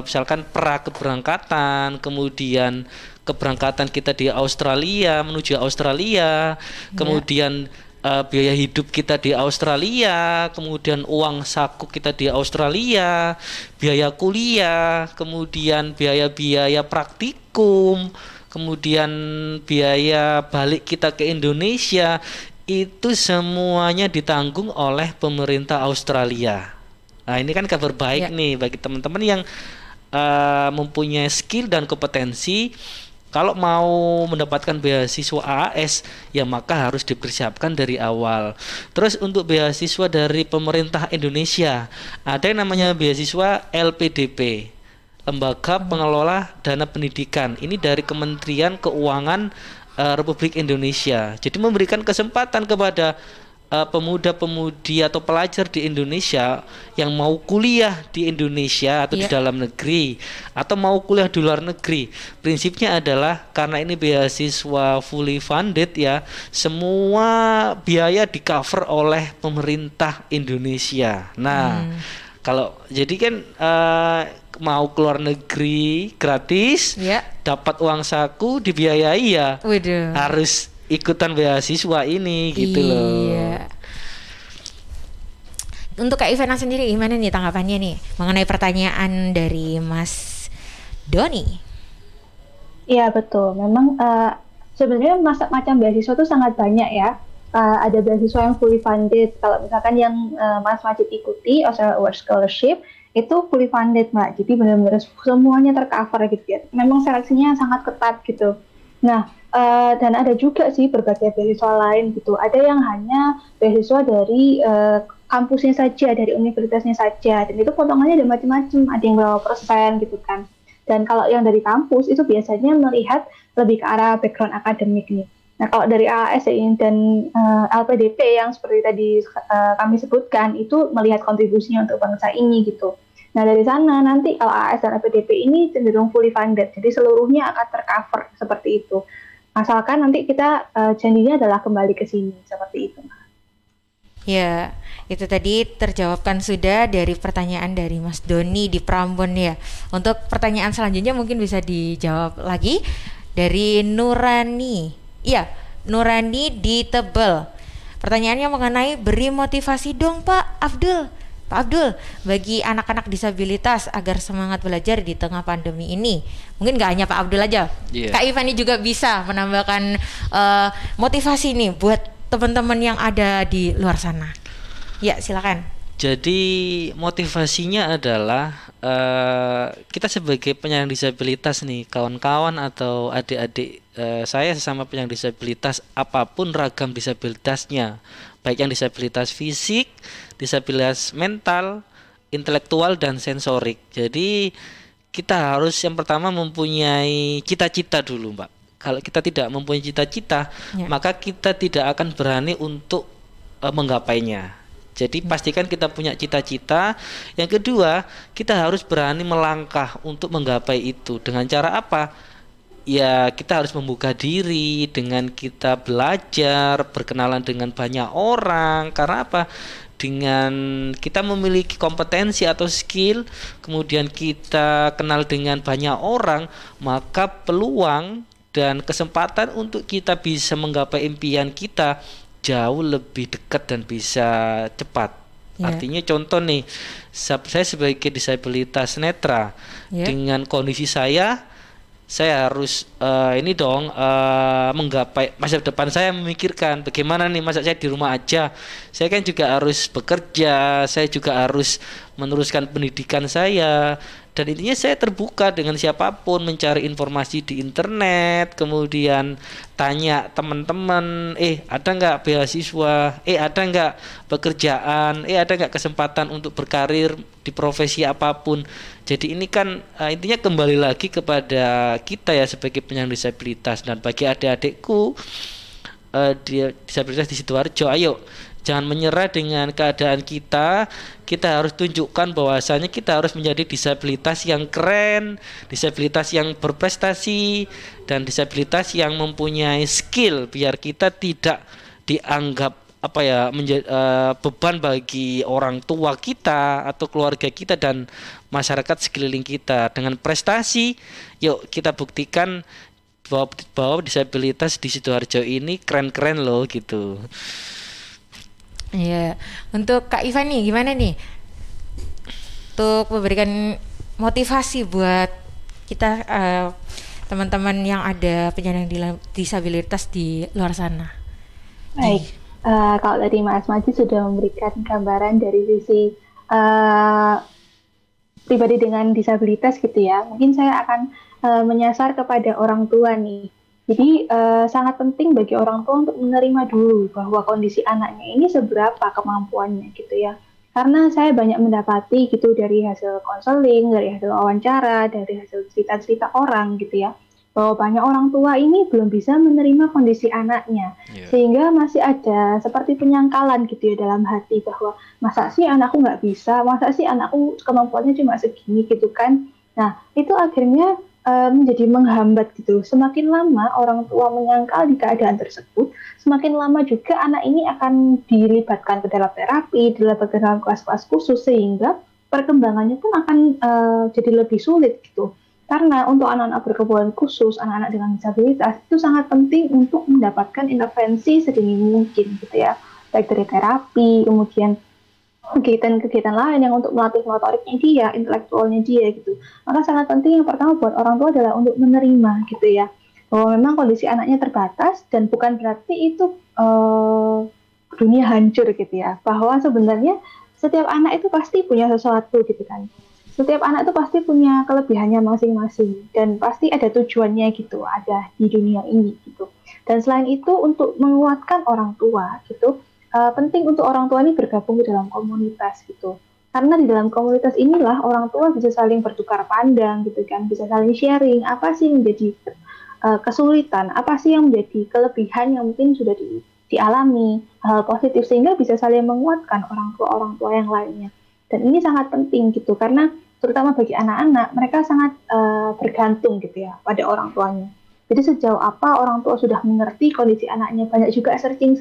misalkan keberangkatan, kemudian keberangkatan kita di Australia menuju Australia, kemudian biaya hidup kita di Australia, kemudian uang saku kita di Australia, biaya kuliah, kemudian biaya praktikum, kemudian biaya balik kita ke Indonesia, itu semuanya ditanggung oleh pemerintah Australia. Nah, ini kan kabar baik nih bagi teman-teman yang mempunyai skill dan kompetensi. Kalau mau mendapatkan beasiswa AAS, ya maka harus dipersiapkan dari awal. Terus untuk beasiswa dari pemerintah Indonesia, ada yang namanya beasiswa LPDP, Lembaga Pengelola Dana Pendidikan. Ini dari Kementerian Keuangan Republik Indonesia. Jadi memberikan kesempatan kepada pemuda-pemudi atau pelajar di Indonesia yang mau kuliah di Indonesia atau di dalam negeri atau mau kuliah di luar negeri. Prinsipnya adalah karena ini beasiswa fully funded ya, semua biaya di cover oleh pemerintah Indonesia. Nah, kalau jadi kan mau keluar negeri gratis, dapat uang saku dibiayai ya, harus ikutan beasiswa ini gitu loh.
Untuk Kak Ivana sendiri gimana nih tanggapannya nih mengenai pertanyaan dari Mas Doni?
Iya betul, memang sebenarnya macam beasiswa itu sangat banyak ya. Ada beasiswa yang fully funded. Kalau misalkan yang Mas Majid ikuti Australia World Scholarship itu fully funded, Mbak. Jadi benar-benar semuanya tercover gitu ya. Memang seleksinya sangat ketat gitu. Nah, dan ada juga sih berbagai beasiswa lain gitu. Ada yang hanya beasiswa dari kampusnya saja, dari universitasnya saja. Dan itu potongannya ada macam-macam. Ada yang berapa persen gitu kan. Dan kalau yang dari kampus itu biasanya melihat lebih ke arah background akademik nih. Nah, kalau dari AAS dan LPDP yang seperti tadi kami sebutkan itu melihat kontribusinya untuk bangsa ini gitu. Nah, dari sana nanti kalau AAS dan LPDP ini cenderung fully funded. Jadi seluruhnya akan tercover seperti itu. Asalkan nanti kita janjinya adalah kembali ke sini seperti itu.
Ya, itu tadi terjawabkan sudah dari pertanyaan dari Mas Doni di Prambon ya. Untuk pertanyaan selanjutnya mungkin bisa dijawab lagi dari Nurani. Iya, Nurani di Tebel. Pertanyaannya mengenai beri motivasi dong Pak Abdul, bagi anak-anak disabilitas agar semangat belajar di tengah pandemi ini. Mungkin gak hanya Pak Abdul aja, Kak Ivani juga bisa menambahkan motivasi nih buat teman-teman yang ada di luar sana. Ya, silakan.
Jadi motivasinya adalah kita sebagai penyandang disabilitas nih, kawan-kawan atau adik-adik saya sesama penyandang disabilitas, apapun ragam disabilitasnya, baik yang disabilitas fisik, disabilitas mental, intelektual dan sensorik. Jadi kita harus yang pertama mempunyai cita-cita dulu, Mbak. Kalau kita tidak mempunyai cita-cita, maka kita tidak akan berani untuk menggapainya. Jadi pastikan kita punya cita-cita. Yang kedua, kita harus berani melangkah untuk menggapai itu. Dengan cara apa? Ya, kita harus membuka diri dengan kita belajar, berkenalan dengan banyak orang. Karena apa? Dengan kita memiliki kompetensi atau skill, kemudian kita kenal dengan banyak orang, maka peluang dan kesempatan untuk kita bisa menggapai impian kita jauh lebih dekat dan bisa cepat. Artinya contoh nih, saya sebagai disabilitas netra, dengan kondisi saya harus menggapai masa depan. Saya memikirkan bagaimana nih, masa saya di rumah aja, saya kan juga harus bekerja, saya juga harus meneruskan pendidikan saya. Dan intinya saya terbuka dengan siapapun, mencari informasi di internet, kemudian tanya teman-teman, ada nggak beasiswa, ada nggak pekerjaan, ada nggak kesempatan untuk berkarir di profesi apapun. Jadi ini kan intinya kembali lagi kepada kita ya sebagai penyandang disabilitas. Dan bagi adik-adikku disabilitas di Sidoarjo, ayo jangan menyerah dengan keadaan kita. Kita harus tunjukkan bahwasanya kita harus menjadi disabilitas yang keren, disabilitas yang berprestasi, dan disabilitas yang mempunyai skill, biar kita tidak dianggap beban bagi orang tua kita atau keluarga kita dan masyarakat sekeliling kita. Dengan prestasi, yuk kita buktikan bahwa disabilitas di Sidoarjo ini keren-keren loh gitu.
Iya, untuk Kak Ivan nih gimana nih untuk memberikan motivasi buat kita teman-teman yang ada penyandang disabilitas di luar sana?
Baik, kalau tadi Mas Maji sudah memberikan gambaran dari sisi pribadi dengan disabilitas gitu ya, mungkin saya akan menyasar kepada orang tua nih. Jadi sangat penting bagi orang tua untuk menerima dulu bahwa kondisi anaknya ini seberapa kemampuannya gitu ya. Karena saya banyak mendapati gitu dari hasil konseling, dari hasil wawancara, dari hasil cerita-cerita orang gitu ya, bahwa banyak orang tua ini belum bisa menerima kondisi anaknya. Sehingga masih ada seperti penyangkalan gitu ya dalam hati bahwa masa sih anakku nggak bisa, masa sih anakku kemampuannya cuma segini gitu kan. Nah itu akhirnya menjadi menghambat gitu. Semakin lama orang tua menyangkal di keadaan tersebut, semakin lama juga anak ini akan dilibatkan ke dalam terapi, dilibatkan dalam kelas-kelas khusus, sehingga perkembangannya pun akan jadi lebih sulit gitu. Karena untuk anak-anak berkebutuhan khusus, anak-anak dengan disabilitas itu sangat penting untuk mendapatkan intervensi sedini mungkin gitu ya, baik dari terapi, kemudian kegiatan-kegiatan lain yang untuk melatih motoriknya dia, intelektualnya dia gitu. Maka sangat penting yang pertama buat orang tua adalah untuk menerima gitu ya, bahwa memang kondisi anaknya terbatas dan bukan berarti itu dunia hancur gitu ya, bahwa sebenarnya setiap anak itu pasti punya sesuatu gitu kan. Setiap anak itu pasti punya kelebihannya masing-masing dan pasti ada tujuannya gitu, ada di dunia ini gitu. Dan selain itu untuk menguatkan orang tua gitu, penting untuk orang tua ini bergabung di dalam komunitas gitu. Karena di dalam komunitas inilah orang tua bisa saling bertukar pandang gitu kan, bisa saling sharing apa sih yang menjadi kesulitan, apa sih yang menjadi kelebihan yang mungkin sudah dialami, hal positif, sehingga bisa saling menguatkan orang tua yang lainnya. Dan ini sangat penting gitu, karena terutama bagi anak-anak, mereka sangat bergantung gitu ya pada orang tuanya. Jadi sejauh apa orang tua sudah mengerti kondisi anaknya, banyak juga searching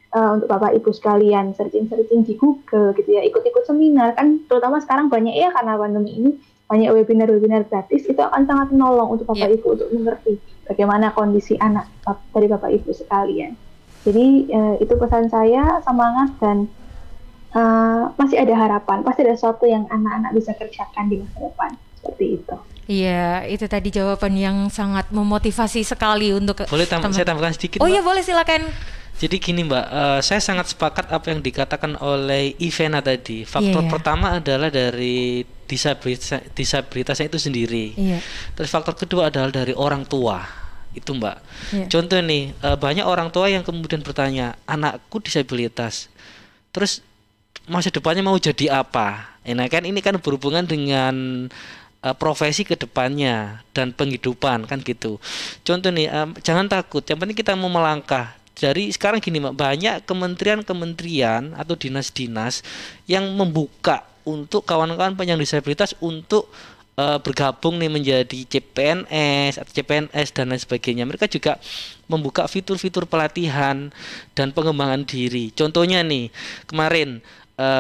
untuk Bapak Ibu sekalian, searching di Google gitu ya, ikut-ikut seminar kan, terutama sekarang banyak ya karena pandemi ini, banyak webinar gratis, itu akan sangat menolong untuk Bapak Ibu untuk mengerti bagaimana kondisi anak dari Bapak Ibu sekalian. Jadi itu pesan saya, semangat dan masih ada harapan, pasti ada sesuatu yang anak-anak bisa kerjakan di masa depan, seperti itu.
Iya, itu tadi jawaban yang sangat memotivasi sekali untuk
boleh saya tambahkan sedikit,
Mbak? Iya boleh, silakan.
Jadi gini Mbak, saya sangat sepakat apa yang dikatakan oleh Ivana tadi. Faktor pertama adalah dari disabilitasnya itu sendiri.
Iya.
Terus faktor kedua adalah dari orang tua. Itu Mbak.
Iya.
Contoh nih, banyak orang tua yang kemudian bertanya, anakku disabilitas, terus masa depannya mau jadi apa? Nah kan ini kan berhubungan dengan profesi ke depannya dan penghidupan kan gitu. Contoh nih, jangan takut, yang penting kita mau melangkah. Dari sekarang gini Mbak, banyak kementerian-kementerian atau dinas-dinas yang membuka untuk kawan-kawan penyandang disabilitas untuk bergabung nih menjadi CPNS atau CPNS dan lain sebagainya. Mereka juga membuka fitur-fitur pelatihan dan pengembangan diri. Contohnya nih, kemarin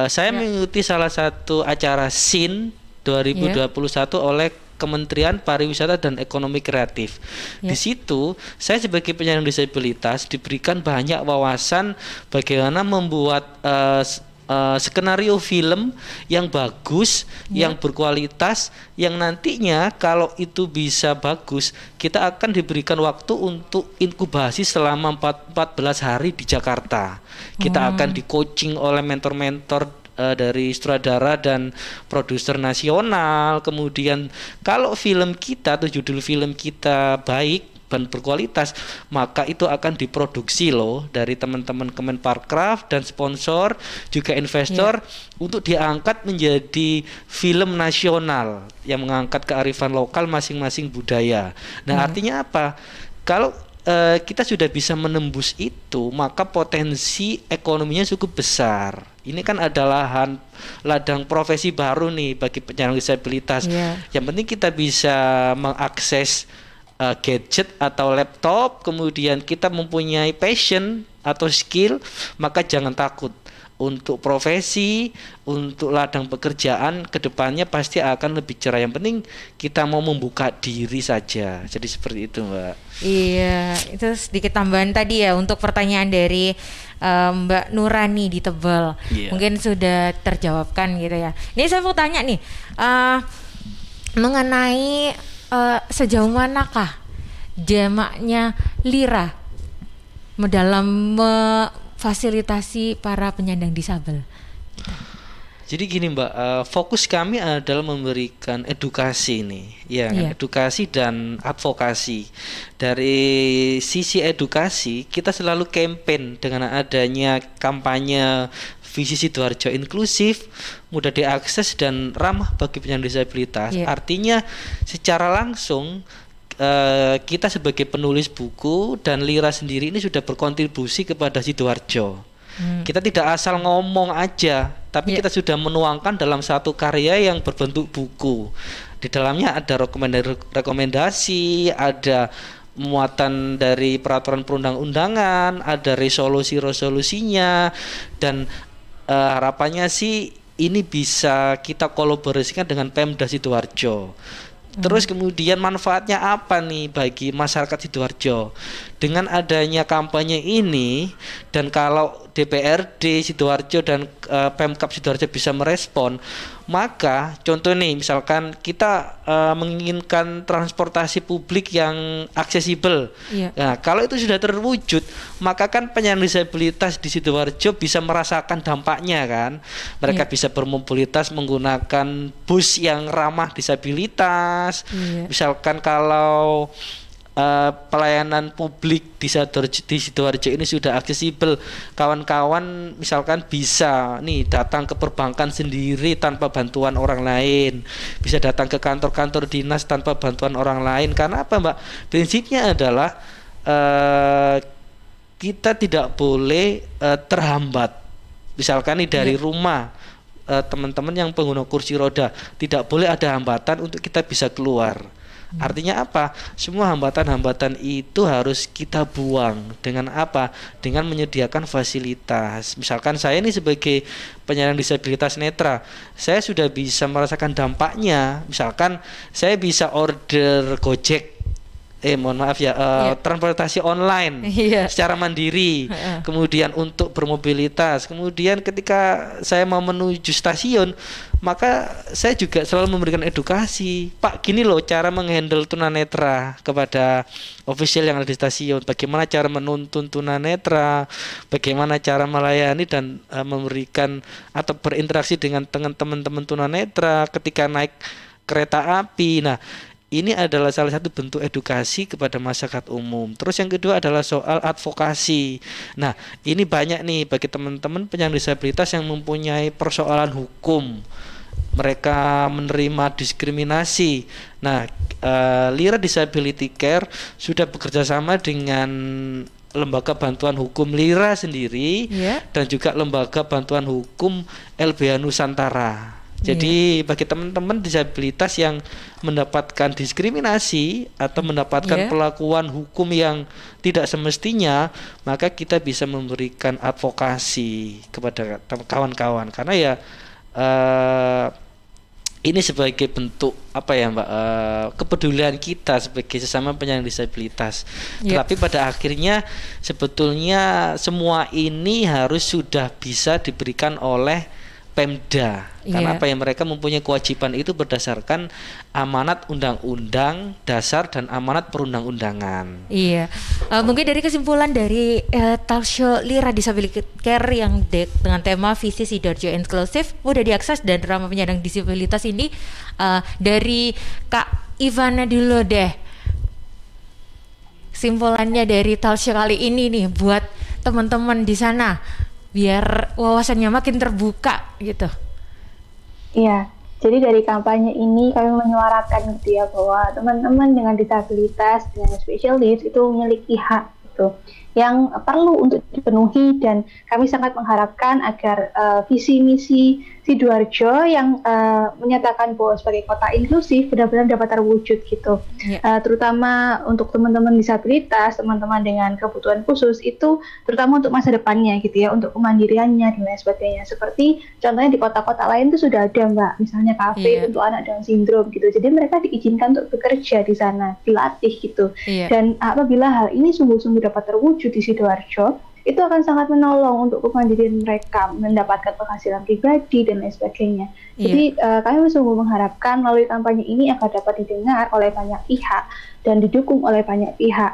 saya mengikuti salah satu acara SIN 2021 oleh Kementerian Pariwisata dan Ekonomi Kreatif. Di situ saya sebagai penyandang disabilitas diberikan banyak wawasan bagaimana membuat skenario film yang bagus, yang berkualitas, yang nantinya kalau itu bisa bagus, kita akan diberikan waktu untuk inkubasi selama 14 hari di Jakarta. Kita akan di-coaching oleh mentor-mentor dari sutradara dan produser nasional. Kemudian kalau film kita atau judul film kita baik dan berkualitas, maka itu akan diproduksi loh dari teman-teman Kemenparkraf dan sponsor juga investor untuk diangkat menjadi film nasional yang mengangkat kearifan lokal masing-masing budaya. Nah, artinya apa? Kalau kita sudah bisa menembus itu, maka potensi ekonominya cukup besar. Ini kan adalah ladang profesi baru nih bagi penyandang disabilitas. Yang penting kita bisa mengakses gadget atau laptop, kemudian kita mempunyai passion atau skill, maka jangan takut. Untuk profesi, untuk ladang pekerjaan kedepannya pasti akan lebih cerah. Yang penting kita mau membuka diri saja. Jadi seperti itu Mbak.
Iya, itu sedikit tambahan tadi ya untuk pertanyaan dari Mbak Nurani di Tebel. Mungkin sudah terjawabkan gitu ya. Ini saya mau tanya nih mengenai sejauh manakah jamaknya Lira dalam fasilitasi para penyandang disabel.
Jadi gini Mbak, fokus kami adalah memberikan edukasi nih, edukasi dan advokasi. Dari sisi edukasi, kita selalu campaign dengan adanya kampanye Visi Sidoarjo inklusif, mudah diakses dan ramah bagi penyandang disabilitas. Artinya secara langsung kita sebagai penulis buku dan Lira sendiri ini sudah berkontribusi kepada Sidoarjo. Kita tidak asal ngomong aja, tapi kita sudah menuangkan dalam satu karya yang berbentuk buku. Di dalamnya ada rekomendasi, ada muatan dari peraturan perundang-undangan, ada resolusinya, dan harapannya sih ini bisa kita kolaborasikan dengan Pemda Sidoarjo. Terus kemudian manfaatnya apa nih bagi masyarakat Sidoarjo? Dengan adanya kampanye ini, dan kalau DPRD Sidoarjo dan Pemkab Sidoarjo bisa merespon, maka contoh nih misalkan kita menginginkan transportasi publik yang aksesibel. Nah, kalau itu sudah terwujud, maka kan penyandang disabilitas di Sidoarjo bisa merasakan dampaknya kan. Mereka bisa bermobilitas menggunakan bus yang ramah disabilitas. Misalkan kalau pelayanan publik di Sidoarjo ini sudah aksesibel, kawan-kawan misalkan bisa nih datang ke perbankan sendiri tanpa bantuan orang lain, bisa datang ke kantor-kantor dinas tanpa bantuan orang lain. Karena apa Mbak? Prinsipnya adalah kita tidak boleh terhambat. Misalkan nih dari rumah teman-teman yang pengguna kursi roda, tidak boleh ada hambatan untuk kita bisa keluar. Artinya apa? Semua hambatan-hambatan itu harus kita buang. Dengan apa? Dengan menyediakan fasilitas. Misalkan saya ini sebagai penyandang disabilitas netra, saya sudah bisa merasakan dampaknya. Misalkan saya bisa order Gojek mohon maaf ya, transportasi online secara mandiri, kemudian untuk bermobilitas, kemudian ketika saya mau menuju stasiun, maka saya juga selalu memberikan edukasi, Pak, gini loh cara menghandle tunanetra kepada official yang ada di stasiun, bagaimana cara menuntun tunanetra, bagaimana cara melayani dan memberikan atau berinteraksi dengan teman-teman tunanetra ketika naik kereta api. Nah, ini adalah salah satu bentuk edukasi kepada masyarakat umum. Terus yang kedua adalah soal advokasi. Nah, ini banyak nih bagi teman-teman penyandang disabilitas yang mempunyai persoalan hukum. Mereka menerima diskriminasi. Nah, Lira Disability Care sudah bekerja sama dengan Lembaga Bantuan Hukum Lira sendiri dan juga Lembaga Bantuan Hukum LBH Nusantara. Jadi bagi teman-teman disabilitas yang mendapatkan diskriminasi atau mendapatkan perlakuan hukum yang tidak semestinya, maka kita bisa memberikan advokasi kepada kawan-kawan, karena ya ini sebagai bentuk apa ya Mbak, kepedulian kita sebagai sesama penyandang disabilitas. Tetapi pada akhirnya sebetulnya semua ini harus sudah bisa diberikan oleh Pemda, karena apa ya, mereka mempunyai kewajiban itu berdasarkan amanat undang-undang dasar dan amanat perundang-undangan.
Mungkin dari kesimpulan dari talk show Lira Disability Care yang dengan tema Visi Sidoarjo Inklusif mudah diakses dan ramah penyandang disabilitas ini, dari Kak Ivana dulu deh, kesimpulannya dari talk show kali ini nih buat teman-teman di sana, biar wawasannya makin terbuka gitu.
Iya, jadi dari kampanye ini kami menyuarakan gitu ya, bahwa teman-teman dengan disabilitas, dengan special needs itu memiliki hak gitu, yang perlu untuk dipenuhi, dan kami sangat mengharapkan agar visi misi Sidoarjo yang menyatakan bahwa sebagai kota inklusif benar-benar dapat terwujud gitu. Terutama untuk teman-teman disabilitas, teman-teman dengan kebutuhan khusus itu, terutama untuk masa depannya gitu ya, untuk kemandiriannya dan lain sebagainya. Seperti contohnya di kota-kota lain itu sudah ada Mbak, misalnya kafe untuk anak Down syndrome gitu. Jadi mereka diizinkan untuk bekerja di sana, dilatih gitu. Dan apabila hal ini sungguh-sungguh dapat terwujud di Sidoarjo, itu akan sangat menolong untuk kemandirian mereka, mendapatkan penghasilan pribadi dan lain sebagainya. Jadi kami sungguh mengharapkan melalui kampanye ini agar dapat didengar oleh banyak pihak dan didukung oleh banyak pihak,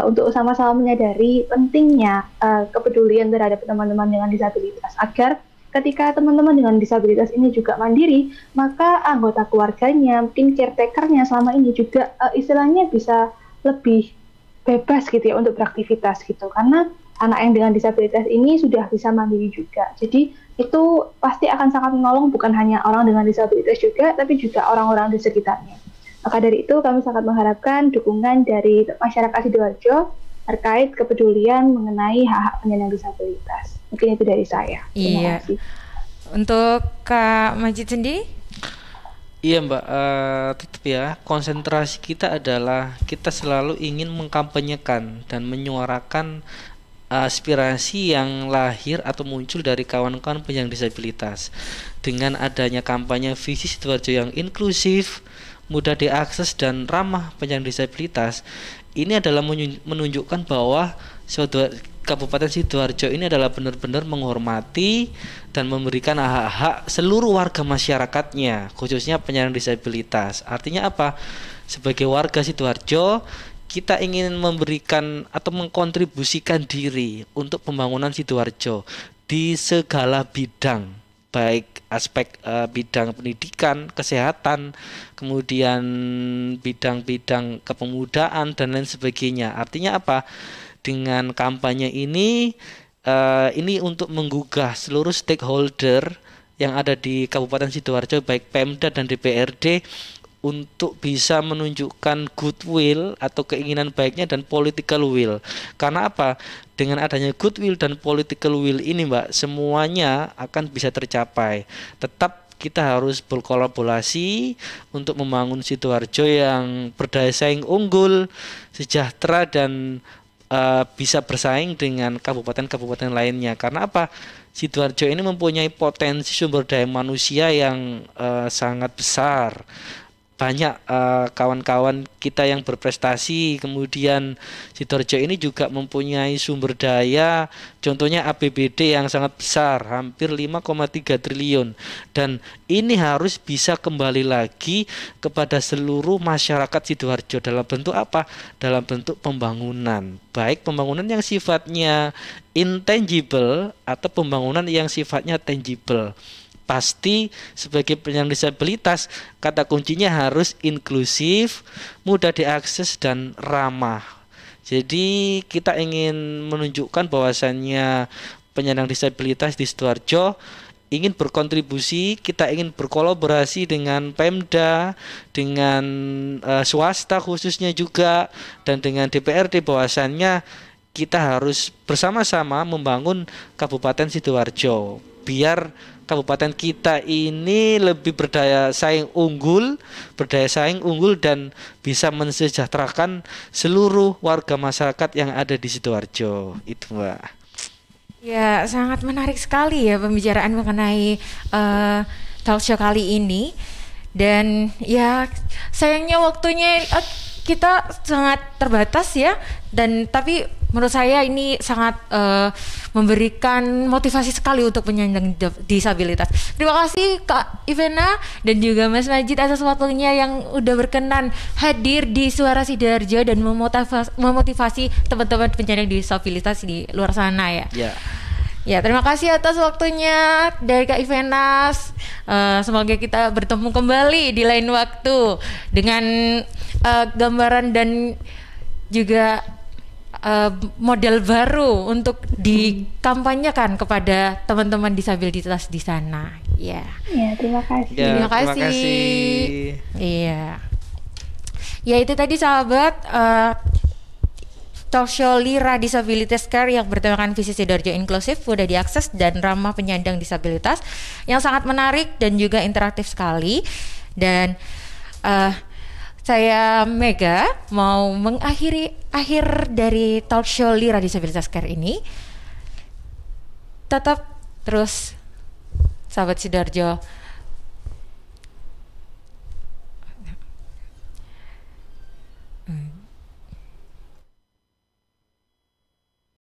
untuk sama-sama menyadari pentingnya kepedulian terhadap teman-teman dengan disabilitas, agar ketika teman-teman dengan disabilitas ini juga mandiri, maka anggota keluarganya, mungkin caretakernya selama ini juga istilahnya bisa lebih bebas gitu ya untuk beraktivitas gitu, karena anak yang dengan disabilitas ini sudah bisa mandiri juga. Jadi itu pasti akan sangat menolong bukan hanya orang dengan disabilitas juga, tapi juga orang-orang di sekitarnya. Maka dari itu kami sangat mengharapkan dukungan dari masyarakat Sidoarjo terkait kepedulian mengenai hak-hak penyandang disabilitas. Mungkin itu dari saya. Terima kasih.
Untuk Kak Majid sendiri?
Iya Mbak, tetap ya, konsentrasi kita adalah kita selalu ingin mengkampanyekan dan menyuarakan aspirasi yang lahir atau muncul dari kawan-kawan penyandang disabilitas. Dengan adanya kampanye Visi Sidoarjo yang inklusif, mudah diakses dan ramah penyandang disabilitas, ini adalah menunjukkan bahwa Kabupaten Sidoarjo ini adalah benar-benar menghormati dan memberikan hak-hak seluruh warga masyarakatnya, khususnya penyandang disabilitas. Artinya apa? Sebagai warga Sidoarjo, kita ingin memberikan atau mengkontribusikan diri untuk pembangunan Sidoarjo di segala bidang, baik aspek bidang pendidikan, kesehatan, kemudian bidang-bidang kepemudaan dan lain sebagainya. Artinya apa? Dengan kampanye ini untuk menggugah seluruh stakeholder yang ada di Kabupaten Sidoarjo, baik Pemda dan DPRD, untuk bisa menunjukkan goodwill atau keinginan baiknya dan political will. Karena apa? Dengan adanya goodwill dan political will ini Mbak, semuanya akan bisa tercapai. Tetap kita harus berkolaborasi untuk membangun Sidoarjo yang berdaya saing unggul, sejahtera, dan bisa bersaing dengan kabupaten-kabupaten lainnya. Karena apa? Sidoarjo ini mempunyai potensi sumber daya manusia yang sangat besar. banyak kawan-kawan kita yang berprestasi. Kemudian Sidoarjo ini juga mempunyai sumber daya, contohnya APBD yang sangat besar, hampir 5,3 triliun, dan ini harus bisa kembali lagi kepada seluruh masyarakat Sidoarjo dalam bentuk apa? Dalam bentuk pembangunan, baik pembangunan yang sifatnya intangible atau pembangunan yang sifatnya tangible. Pasti sebagai penyandang disabilitas, kata kuncinya harus inklusif, mudah diakses dan ramah. Jadi kita ingin menunjukkan bahwasannya penyandang disabilitas di Sidoarjo ingin berkontribusi, kita ingin berkolaborasi dengan Pemda, dengan swasta khususnya juga, dan dengan DPRD, bahwasannya kita harus bersama-sama membangun Kabupaten Sidoarjo biar kabupaten kita ini lebih berdaya saing unggul dan bisa mensejahterakan seluruh warga masyarakat yang ada di Sidoarjo. Itu, Mbak.
Ya, sangat menarik sekali ya pembicaraan mengenai talk show kali ini. Dan ya sayangnya waktunya kita sangat terbatas ya, dan tapi menurut saya ini sangat memberikan motivasi sekali untuk penyandang disabilitas. Terima kasih Kak Ivana dan juga Mas Majid atas waktunya yang udah berkenan hadir di Suara Sidoarjo dan memotivasi teman-teman penyandang disabilitas di luar sana ya. Ya, terima kasih atas waktunya dari Kak Ivenas. Semoga kita bertemu kembali di lain waktu dengan gambaran dan juga model baru untuk dikampanyekan kepada teman-teman disabilitas di sana. Ya.
Ya, terima kasih.
Terima kasih. Iya. Ya, itu tadi sahabat talk show Lira Disabilitas Care yang bertemakan Visi Sidoarjo Inklusif, mudah diakses dan ramah penyandang disabilitas, yang sangat menarik dan juga interaktif sekali. Dan saya Mega mau mengakhiri akhir dari talk show Lira Disabilitas Care ini. Tetap terus sahabat Sidoarjo